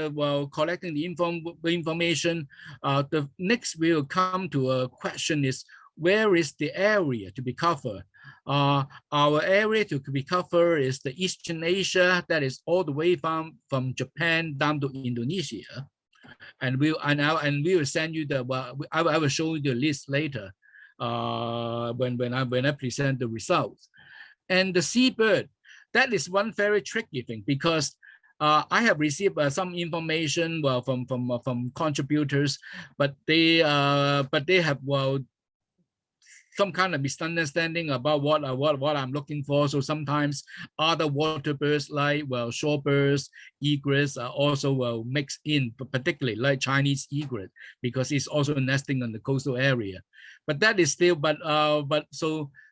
D: collecting the information, the next we'll come to a question is, where is the area to be covered? Our area to be covered is the Eastern Asia, that is all the way from Japan down to Indonesia. And we will send you I will show you the list later when I present the results. And the seabird, that is one very tricky thing, because I have received some information from contributors, but they have some kind of misunderstanding about what I'm looking for. So sometimes other water birds like shorebirds, egrets are also mixed in, particularly like Chinese egret, because it's also nesting on the coastal area. But that is still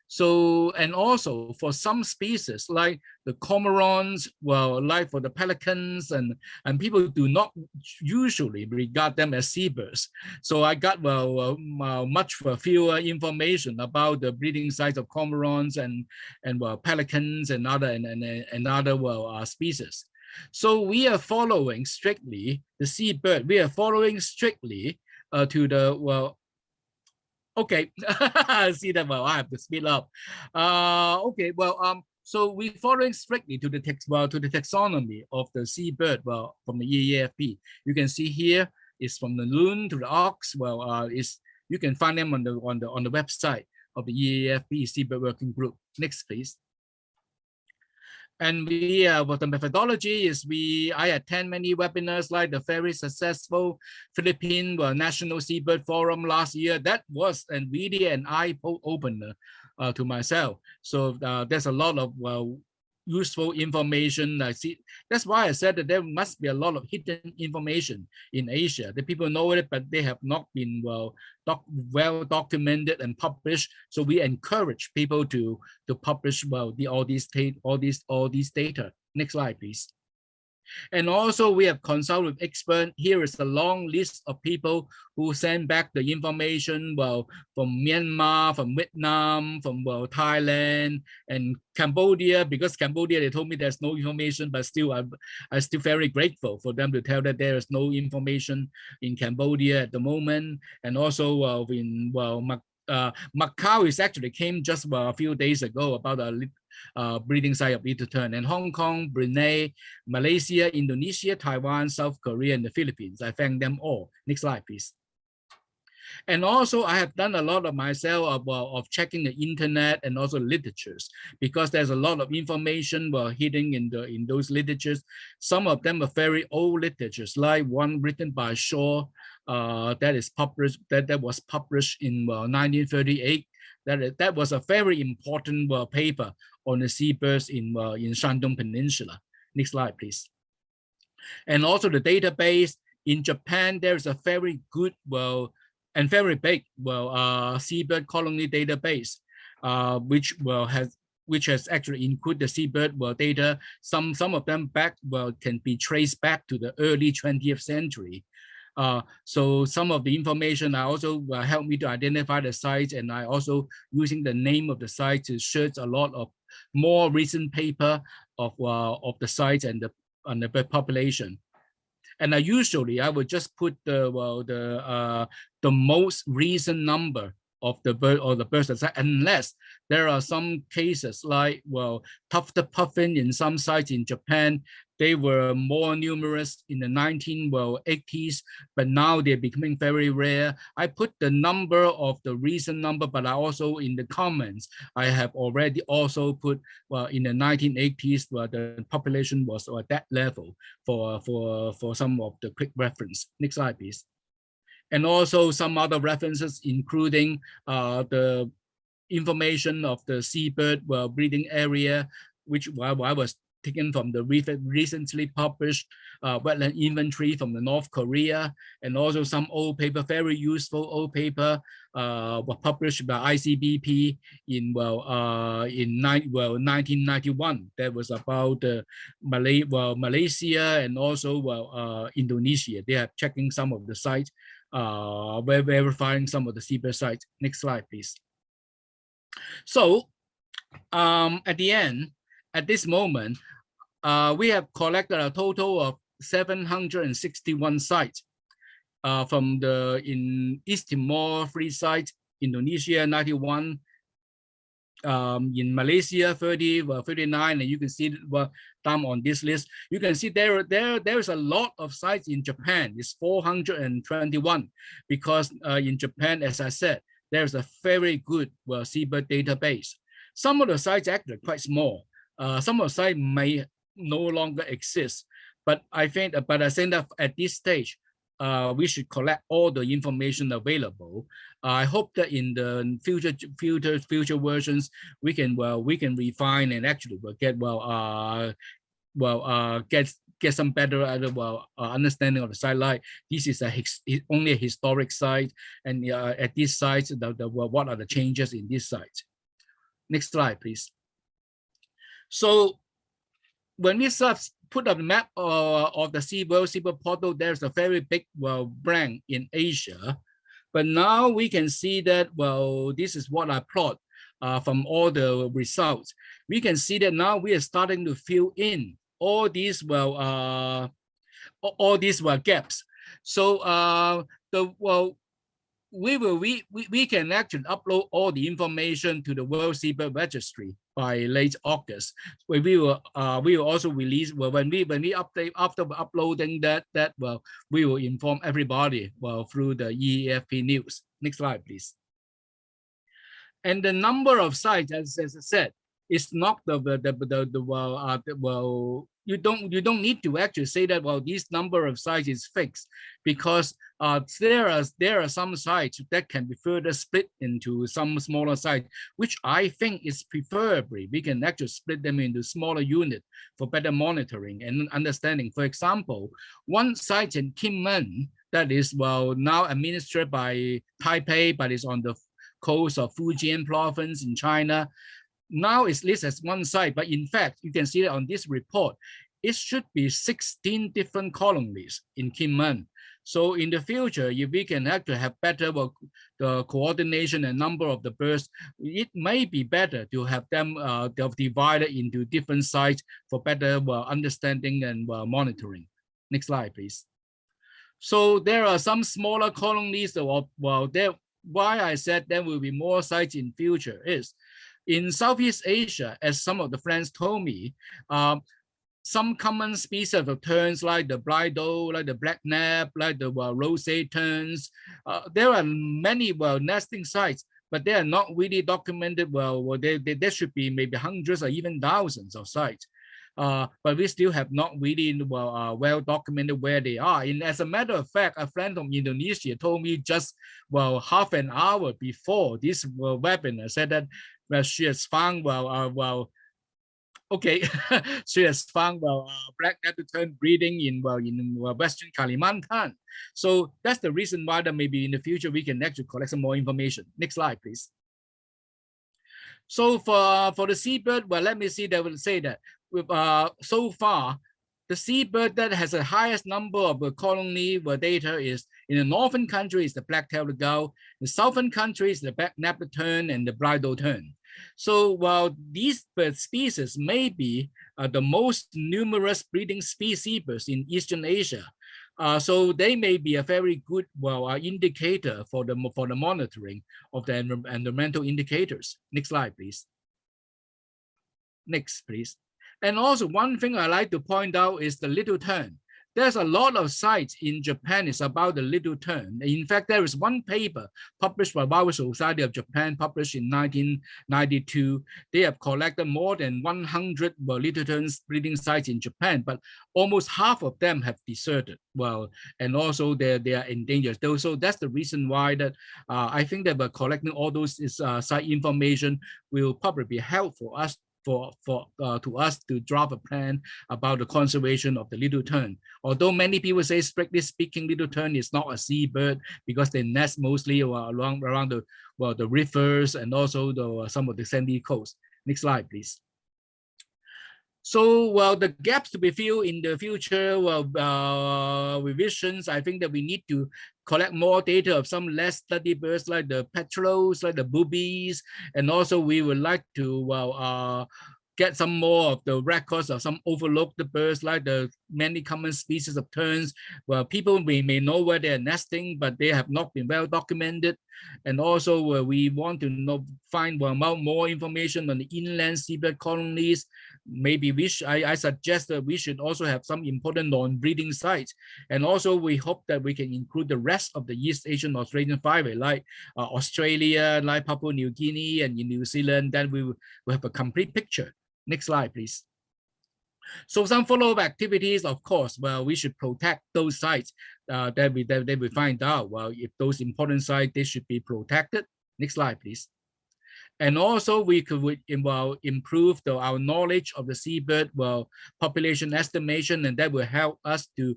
D: so and also for some species like the cormorants, like for the pelicans, and people do not usually regard them as seabirds. So I got much fewer information about the breeding sites of cormorants and pelicans and other species. So we are following strictly the seabird. We are following strictly to the okay, see that I have to speed up. Okay, so we're following strictly to the taxonomy of the seabird. From the EAAFP, you can see here is from the loon to the ox. You can find them on the website of the EAAFP Seabird Working Group. Next, please. And what the methodology is, I attend many webinars like the very successful Philippine National Seabird Forum last year. That was really an eye-opener to myself. So there's a lot of useful information. I see. That's why I said that there must be a lot of hidden information in Asia. The people know it, but they have not been well documented and published. So we encourage people to publish all these data. Next slide, please. And also we have consulted with experts. Here is a long list of people who send back the information from Myanmar, from Vietnam, from Thailand and Cambodia. Because Cambodia, they told me there's no information, but still I'm still very grateful for them to tell that there is no information in Cambodia at the moment. And also in Macau is actually came just a few days ago about a breeding site of little tern, and Hong Kong, Brunei, Malaysia, Indonesia, Taiwan, South Korea, and the Philippines. I thank them all. Next slide, please. And also I have done a lot of myself of checking the internet and also literatures, because there's a lot of information hidden in those literatures. Some of them are very old literatures, like one written by Shaw that is published, that was published in 1938. That was a very important paper on the seabirds in Shandong Peninsula. Next slide, please. And also the database in Japan, there is a very good, and very big, seabird colony database, which has actually included the seabird data. Some of them can be traced back to the early 20th century. So some of the information also helped me to identify the sites, and I also using the name of the site to search a lot of more recent paper of the sites and the population. And usually I would just put the most recent number of the bird or the birds, unless there are some cases like tufted puffin in some sites in Japan. They were more numerous in the 1980s, but now they're becoming very rare. I put the number of the recent number, but I also in the comments I have already also put in the 1980s the population was at that level for some of the quick reference. Next slide, please. And also some other references, including the information of the seabird breeding area, which I was taken from the recently published wetland inventory from the North Korea, and also some old paper, very useful old paper, were published by ICBP in 1991. That was about Malaysia and also Indonesia. They are checking some of the sites, verifying some of the seabird sites. Next slide, please. So at the end, at this moment, we have collected a total of 761 sites from in East Timor 3 sites, Indonesia 91, in Malaysia 30, 39, and you can see down on this list. You can see there is a lot of sites in Japan. It's 421 because in Japan, as I said, there's a very good seabird database. Some of the sites actually quite small. Some of the sites may no longer exist, but I think that at this stage, we should collect all the information available. I hope that in the future versions we can refine and actually get some better understanding of the site. Like this is only a historic site, and at this site, what are the changes in this site? Next slide, please. So when we put up a map of the Seabird portal, there's a very big brand in Asia. But now we can see that, this is what I plot from all the results. We can see that now we are starting to fill in all these gaps. So we can actually upload all the information to the World Seabird Registry by late August. We will also release when we update after uploading that we will inform everybody through the EAAFP news. Next slide, please. And the number of sites, as I said, is not you don't need to actually say that this number of sites is fixed, because there are some sites that can be further split into some smaller sites, which I think is preferably we can actually split them into smaller units for better monitoring and understanding. For example, one site in Kinmen that is now administered by Taipei, but is on the coast of Fujian province in China. Now it's listed as one site, but in fact, you can see that on this report, it should be 16 different colonies in Kinmen. So in the future, if we can actually have better the coordination and number of the birds, it may be better to have them divided into different sites for better understanding and monitoring. Next slide, please. So there are some smaller colonies. Why I said there will be more sites in future is, in Southeast Asia, as some of the friends told me, some common species of terns like the bridle, like the black nap, like the rosé terns, there are many nesting sites, but they are not really documented well. There should be maybe hundreds or even thousands of sites. but we still have not really well documented where they are. And as a matter of fact, a friend from Indonesia told me just half an hour before this webinar said that she has found okay, she has found black-netted tern breeding in Western Kalimantan. So that's the reason why that maybe in the future we can actually collect some more information. Next slide, please. So for the seabird, well, let me see. They will say that with so far, the seabird that has the highest number of colony data is in the northern countries, the black-tailed gull. The southern countries, the black-napped tern and the bridal tern. So while these bird species may be the most numerous breeding seabirds in Eastern Asia, so they may be a very good indicator for the monitoring of the environmental indicators. Next slide, please. Next, please. And also one thing I like to point out is the little tern. There's a lot of sites in Japan is about the little tern. In fact, there is one paper published by Biological Society of Japan, published in 1992. They have collected more than 100 little terns breeding sites in Japan, but almost half of them have deserted. And also they are endangered. So that's the reason why that I think that by collecting all those site information will probably be helpful to us to draft a plan about the conservation of the little tern. Although many people say, strictly speaking, little tern is not a seabird because they nest mostly around the rivers and also some of the sandy coast. Next slide, please. So, the gaps to be filled in the future, revisions, I think that we need to collect more data of some less studied birds like the petrels, like the boobies, and also we would like to get some more of the records of some overlooked birds like the many common species of terns. People may know where they're nesting, but they have not been well documented. And also we want to find more information on the inland seabird colonies. Maybe I suggest that we should also have some important non-breeding sites. And also we hope that we can include the rest of the East Asian Australian flyway, like Australia, like Papua New Guinea and in New Zealand. Then we will have a complete picture. Next slide, please. So some follow-up activities, of course, we should protect those sites that we find out. If those important sites, they should be protected. Next slide, please. And also we could improve our knowledge of the seabird population estimation, and that will help us to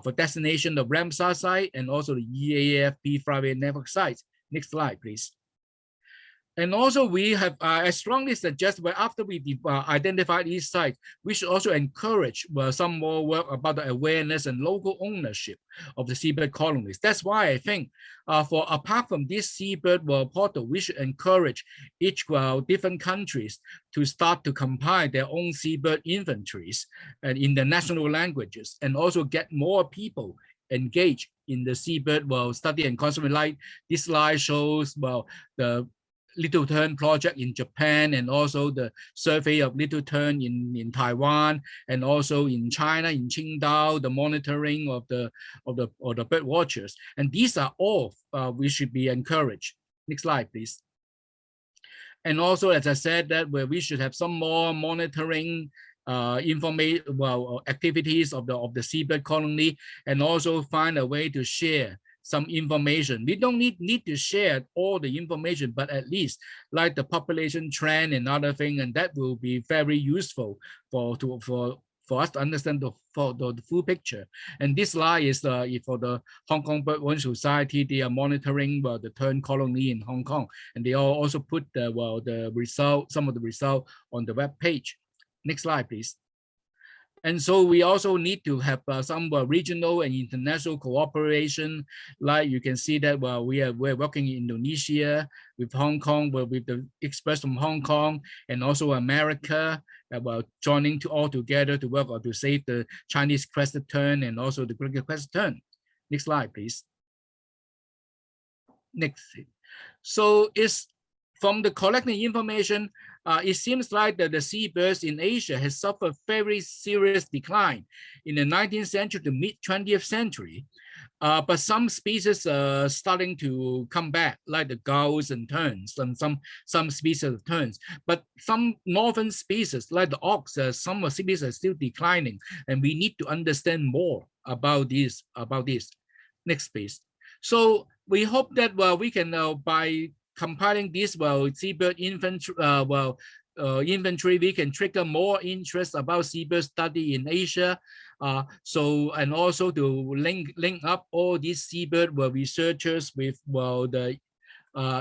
D: for destination of Ramsar site and also the EAAFP flyway network sites. Next slide, please. And also we have, I strongly suggest after we identify these sites, we should also encourage some more work about the awareness and local ownership of the seabird colonies. That's why I think apart from this seabird portal, we should encourage each different countries to start to compile their own seabird inventories and in the national languages, and also get more people engaged in the seabird study and conservation. Like this slide shows the little tern project in Japan, and also the survey of little tern in Taiwan, and also in China, in Qingdao, the monitoring of the bird watchers. And these are all we should be encouraged. Next slide, please. And also, as I said, that we should have some more monitoring activities of the seabird colony, and also find a way to share some information. We don't need to share all the information, but at least like the population trend and other thing, and that will be very useful for us to understand the full picture. And this slide is for the Hong Kong Birdwatching Society. They are monitoring the tern colony in Hong Kong, and they also put the result, some of the result on the web page. Next slide, please. And so we also need to have some regional and international cooperation. Like you can see that we're working in Indonesia, with Hong Kong, with the experts from Hong Kong, and also America, joining all together to work to save the Chinese crested tern and also the Greek crested tern. Next slide, please. Next. So it's from the collecting information, it seems like that the seabirds in Asia has suffered very serious decline in the 19th century to mid-20th century. But some species are starting to come back, like the gulls and terns, and some species of terns. But some northern species, like the auks, some species are still declining, and we need to understand more about this. Next, please. So we hope that we can by compiling this seabird inventory, we can trigger more interest about seabird study in Asia. And also to link up all these seabird researchers with the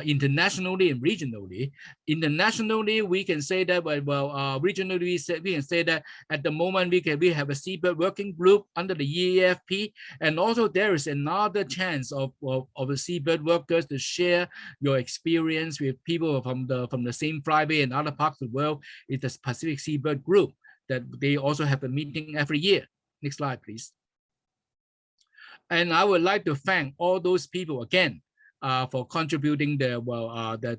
D: internationally and regionally. Internationally, we can say that regionally we can say that at the moment we have a Seabird Working Group under the EAAFP, and also there is another chance of the seabird workers to share your experience with people from the same flyway and other parts of the world. It's the Pacific Seabird Group that they also have a meeting every year. Next slide, please. And I would like to thank all those people again for contributing the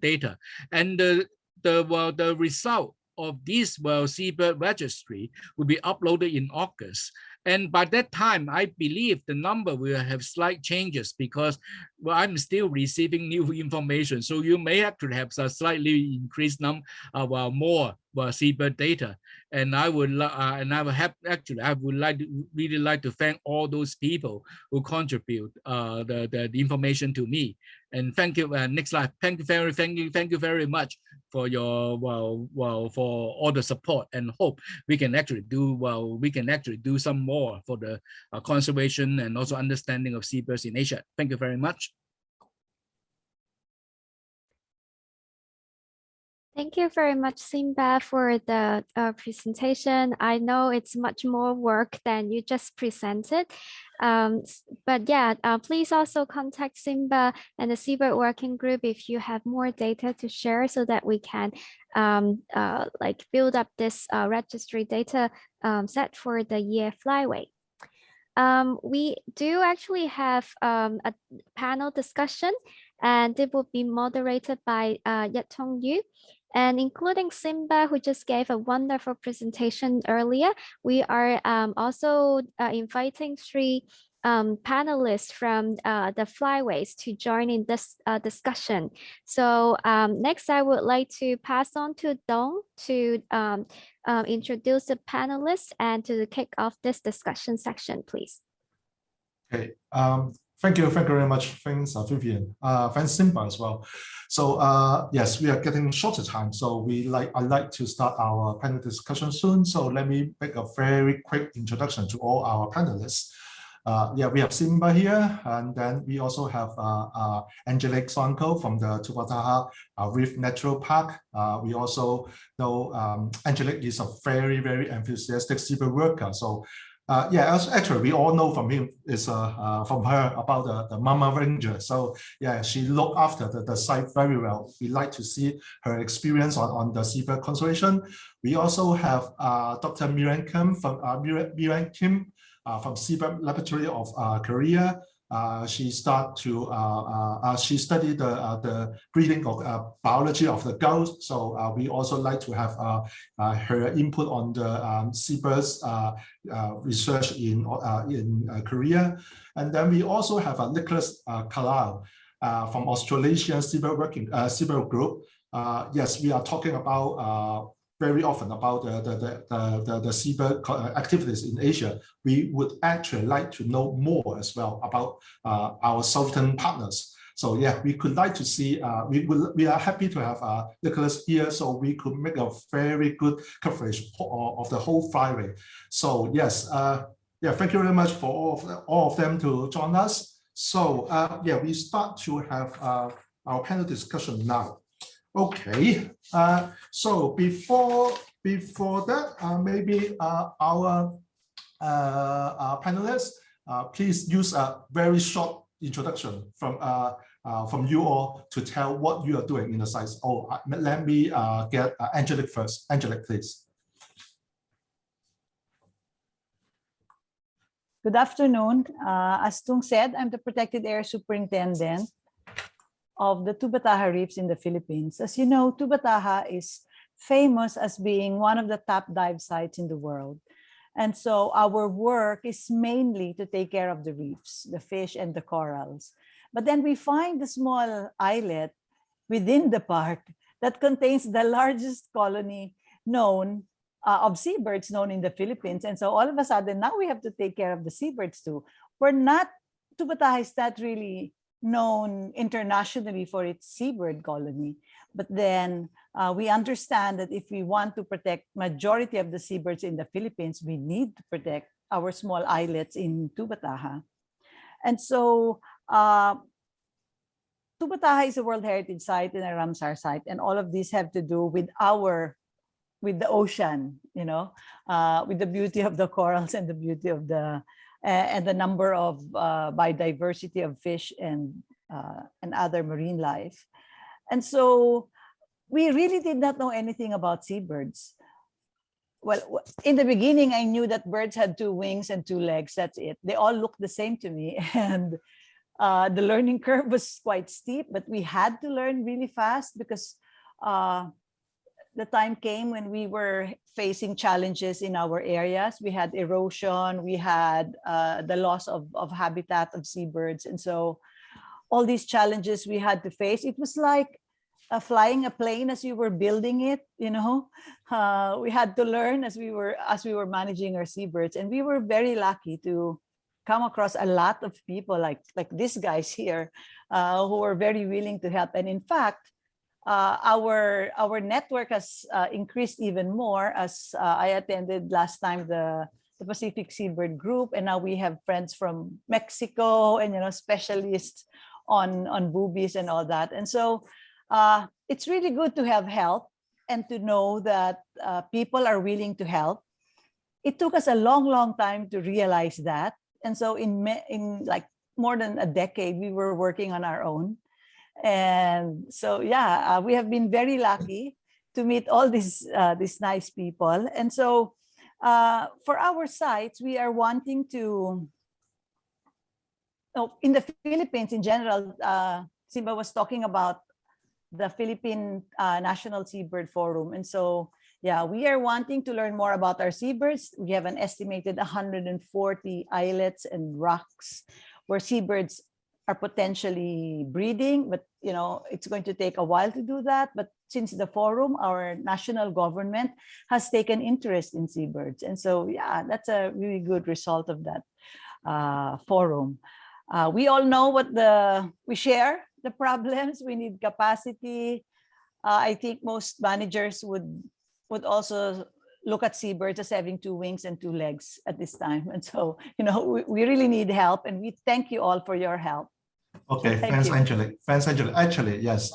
D: data, and the result of this Seabird registry will be uploaded in August. And by that time, I believe the number will have slight changes because I'm still receiving new information. So you may actually have a slightly increased number of more seabird data. And I would really like to thank all those people who contribute the information to me. And thank you. Next slide. Thank you very much for your for all the support, and hope we can actually do some more for the conservation and also understanding of seabirds in Asia. Thank you very much.
A: Thank you very much, Simba, for the presentation. I know it's much more work than you just presented. But yeah, please also contact Simba and the Seabird Working Group if you have more data to share, so that we can like build up this registry data set for the year flyway. We do actually have a panel discussion, and it will be moderated by Yat Tung Yu. And including Simba, who just gave a wonderful presentation earlier, we are also inviting 3 panelists from the flyways to join in this discussion. So next, I would like to pass on to Dong to introduce the panelists and to kick off this discussion section, please.
E: Okay. Thank you very much. Thanks, Vivian. Thanks, Simba as well. So yes, we are getting shorter time. So I'd like to start our panel discussion soon. So let me make a very quick introduction to all our panelists. Yeah, we have Simba here, and then we also have Angelique Songco from the Tubbataha Reef Natural Park. We also know Angelique is a very enthusiastic seabird worker. So yeah, actually we all know from him from her about the Mama Ranger. So yeah, she looked after the site very well. We like to see her experience on the seabird conservation. We also have Dr. Miran Kim from Seabird Laboratory of Korea. She studied the breeding of biology of the gulls. So we also like to have her input on the seabirds research in Korea. And then we also have Nicholas Carlile from Australasian Seabird Group. Yes, we are talking about very often about the seabird activities in Asia. We would actually like to know more as well about our southern partners. So yeah, we could like to see, we are happy to have Nicholas here, so we could make a very good coverage of the whole flyway. So yes, yeah, thank you very much for all of them to join us. So yeah, we start to have our panel discussion now. Okay, so before that, maybe our panelists, please use a very short introduction from you all to tell what you are doing in the site. Oh, let me get Angelique first. Angelique, please.
F: Good afternoon. As Tung said, I'm the Protected Area Superintendent of the Tubbataha Reefs in the Philippines. As you know, Tubbataha is famous as being one of the top dive sites in the world. And so our work is mainly to take care of the reefs, the fish and the corals. But then we find a small islet within the park that contains the largest colony known of seabirds known in the Philippines. And so all of a sudden, now we have to take care of the seabirds too. Tubbataha is not really known internationally for its seabird colony. But then we understand that if we want to protect majority of the seabirds in the Philippines, we need to protect our small islets in Tubbataha. And so Tubbataha is a World Heritage Site and a Ramsar site, and all of these have to do with the ocean, you know, with the beauty of the corals and the beauty of and the number of biodiversity of fish and other marine life. And so we really did not know anything about seabirds. Well, in the beginning, I knew that birds had 2 wings and 2 legs. That's it. They all looked the same to me. And the learning curve was quite steep, but we had to learn really fast because the time came when we were facing challenges in our areas. We had erosion, we had the loss of habitat of seabirds. And so all these challenges we had to face. It was like flying a plane as we were building it, you know. We had to learn as we were managing our seabirds. And we were very lucky to come across a lot of people like these guys here who were very willing to help. And in fact, our network has increased even more as I attended last time the Pacific Seabird Group, and now we have friends from Mexico and, you know, specialists on boobies and all that. And so it's really good to have help and to know that people are willing to help. It took us a long time to realize that. And so in like more than a decade, we were working on our own. And so, yeah, we have been very lucky to meet all these nice people. And so for our sites, we are wanting to, in the Philippines in general, Simba was talking about the Philippine National Seabird Forum. And so, yeah, we are wanting to learn more about our seabirds. We have an estimated 140 islets and rocks where seabirds are potentially breeding, but, you know, it's going to take a while to do that. But since the forum, our national government has taken interest in seabirds. And so, yeah, that's a really good result of that forum. We all know we share the problems. We need capacity. I think most managers would also look at seabirds as having 2 wings and 2 legs at this time. And so, you know, we really need help, and we thank you all for your help.
E: Okay, thanks, Angelique. Thanks, Angelique. Actually, yes.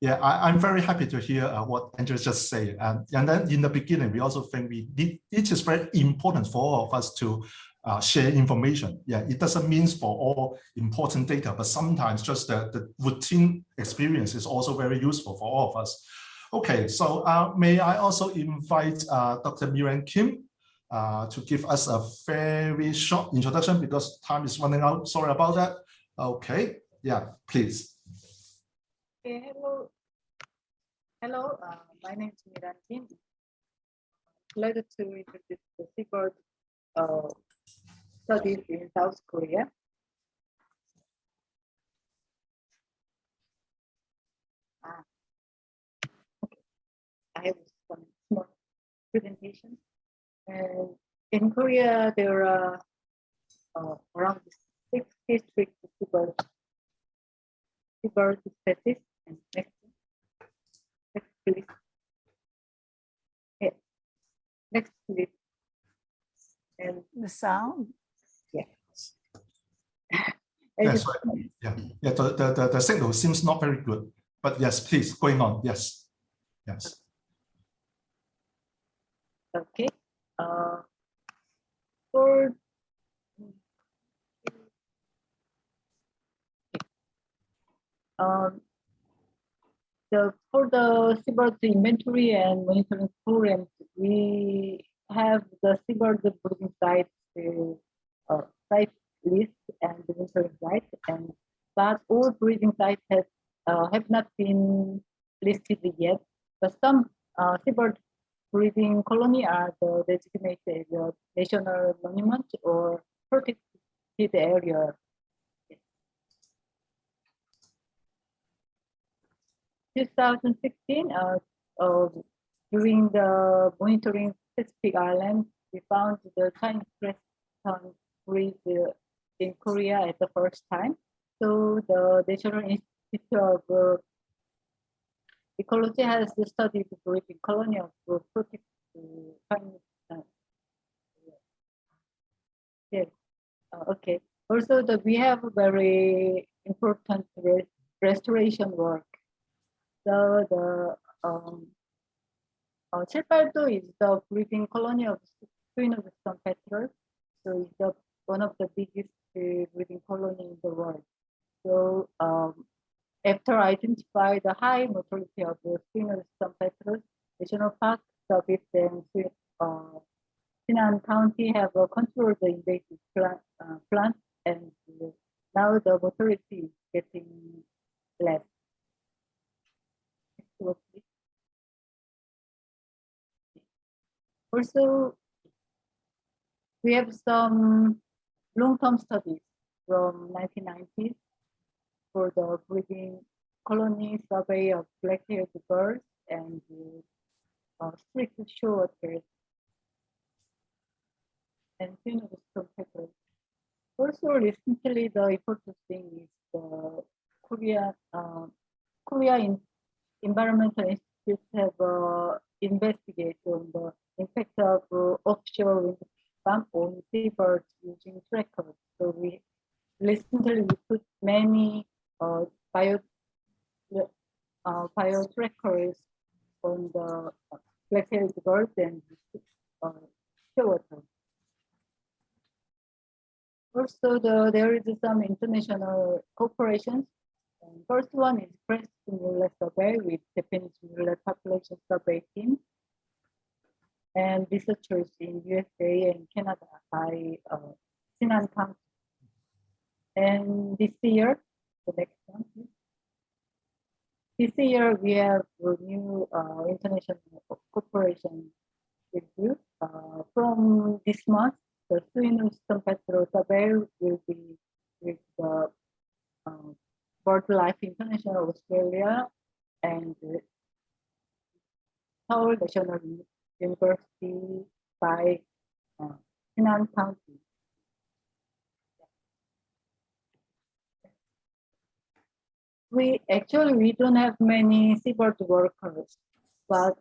E: Yeah, I'm very happy to hear what Angelique just said. And then in the beginning, we also think it is very important for all of us to share information. Yeah, it doesn't mean for all important data, but sometimes just the routine experience is also very useful for all of us. Okay, so may I also invite Dr. Miran Kim to give us a very short introduction because time is running out. Sorry about that. Okay, yeah, please.
G: Okay, hello, my name is Miran Kim. Pleasure to introduce the Seabird studies in South Korea. Okay. I have some small presentation. In Korea, there are around 6 districts of seabird species. And next please. Yeah. Next please. And
F: the sound.
G: Yeah.
E: Yes, yeah. The signal seems not very good, but yes, please, going on. Yes. Yes.
G: Okay. For the seabird inventory and monitoring programs, we have the seabird breeding sites site list and the monitoring site, but all breeding sites have not been listed yet. But some seabird breeding colony are the designated national monument or protected area. 2016, during the monitoring Pacific Islands, we found the Chinese crescent breed in Korea at the first time. So the National Institute of Ecology has studied the breeding colony of protected Chinese. Yes. Okay. Also, we have a very important restoration work. So the Seibert is the breeding colony of Queen of the Stone Petrel. So it's one of the biggest breeding colony in the world. So after identify the high mortality of the Queen of the Stone Petrel, National Park Service and Sinan County have controlled the invasive plant, and now the mortality is getting less. Also, we have some long-term studies from 1990s for the breeding colony survey of black-tailed birds and strict shorewater and Stone Petrel. Also, recently, the important thing is the Korea Environmental Institute have investigated on the impact of offshore wind farm on seabirds using trackers. So we recently put many bio trackers on the black-tailed birds and shorewater. Also, there is some international cooperations. And first one is Crest Mullet Survey with Japanese mullet population survey team and researchers in USA and Canada by Sinan County. And this year, the next one, please. This year we have a new international cooperation review. From this month, the Stone Petrel survey will be with the BirdLife International Australia and Seoul National University by Sinan County. We don't have many seabird workers, but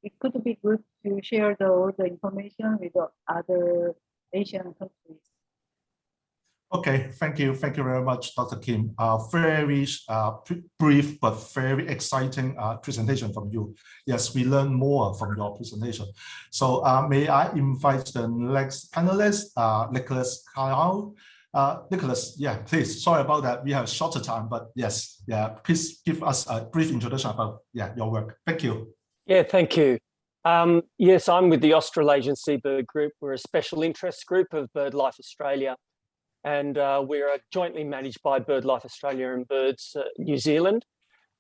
G: it could be good to share all the information with the other Asian countries.
E: Okay, thank you very much, Dr. Kim. Very brief but very exciting presentation from you. Yes, we learned more from your presentation. So may I invite the next panelist, Nicholas Carlile. Nicholas, yeah, please. Sorry about that. We have shorter time, but yes, yeah, please give us a brief introduction about your work. Thank you.
H: Yeah, thank you. Yes, I'm with the Australasian Seabird Group. We're a special interest group of BirdLife Australia, and we're jointly managed by BirdLife Australia and Birds New Zealand,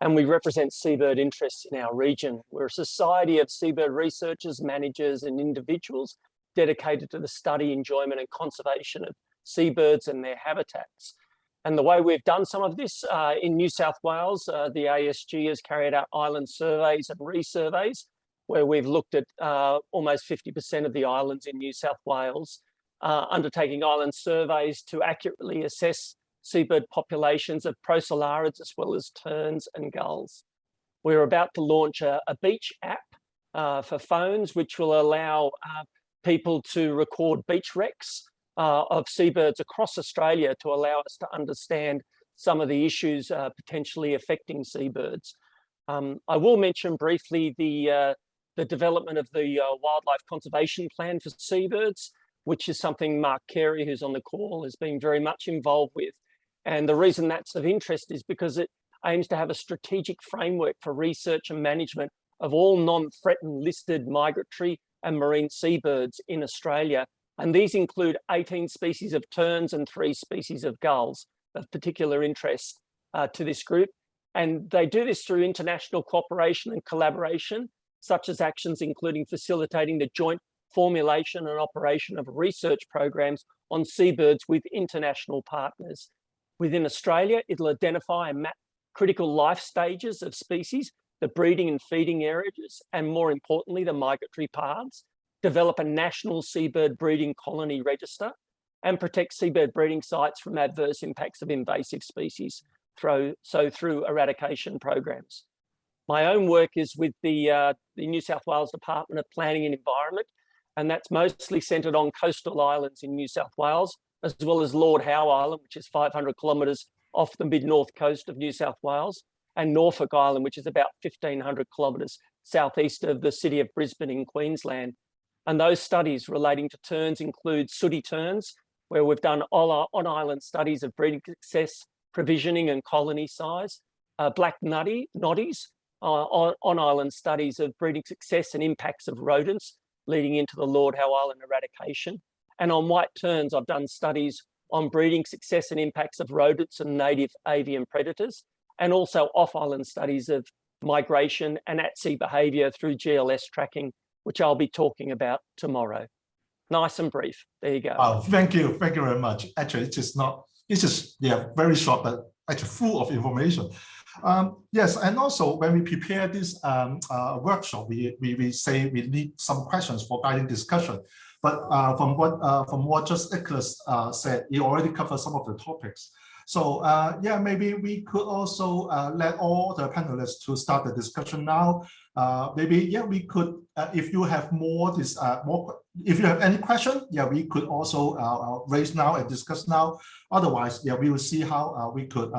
H: and we represent seabird interests in our region. We're a society of seabird researchers, managers, and individuals dedicated to the study, enjoyment, and conservation of seabirds and their habitats. And the way we've done some of this in New South Wales, the ASG has carried out island surveys and resurveys, where we've looked at almost 50% of the islands in New South Wales, undertaking island surveys to accurately assess seabird populations of prosolarids as well as terns and gulls. We're about to launch a beach app for phones, which will allow people to record beach wrecks of seabirds across Australia to allow us to understand some of the issues potentially affecting seabirds. I will mention briefly the development of the Wildlife Conservation Plan for seabirds, which is something Mark Carey, who's on the call, has been very much involved with. And the reason that's of interest is because it aims to have a strategic framework for research and management of all non-threatened listed migratory and marine seabirds in Australia. And these include 18 species of terns and 3 species of gulls of particular interest to this group. And they do this through international cooperation and collaboration, such as actions including facilitating the joint formulation and operation of research programs on seabirds with international partners. Within Australia, it'll identify and map critical life stages of species, the breeding and feeding areas, and more importantly, the migratory paths, develop a national seabird breeding colony register, and protect seabird breeding sites from adverse impacts of invasive species through eradication programs. My own work is with the New South Wales Department of Planning and Environment, and that's mostly centred on coastal islands in New South Wales, as well as Lord Howe Island, which is 500 kilometres off the mid-north coast of New South Wales, and Norfolk Island, which is about 1,500 kilometres southeast of the city of Brisbane in Queensland. And those studies relating to terns include sooty terns, where we've done on-island studies of breeding success, provisioning and colony size, black noddies, on-island studies of breeding success and impacts of rodents leading into the Lord Howe Island eradication. And on white terns, I've done studies on breeding success and impacts of rodents and native avian predators, and also off-island studies of migration and at-sea behaviour through GLS tracking, which I'll be talking about tomorrow. Nice and brief. There you go.
E: Oh, thank you very much. Actually, it's just very short, but actually full of information. Yes, and also when we prepare this workshop, we say we need some questions for guiding discussion. But from what just Nicholas said, he already covered some of the topics. So yeah, maybe we could also let all the panelists to start the discussion now. Maybe yeah, we could if you have if you have any question, yeah, we could also raise now and discuss now. Otherwise, yeah, we will see how we could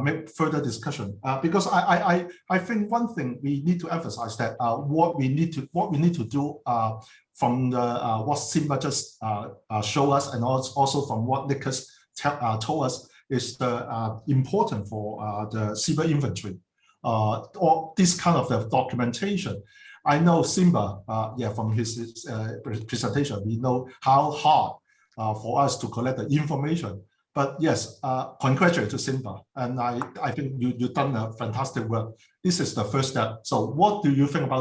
E: make further discussion. Because I think one thing we need to emphasize that what we need to do from the what Simba just show us, and also from what Nicholas told us, is the important for the seabird inventory or this kind of the documentation. I know Simba, yeah, from his presentation, we know how hard for us to collect the information. But yes, congratulations to Simba, and I think you've done a fantastic work. This is the first step. So what do you think about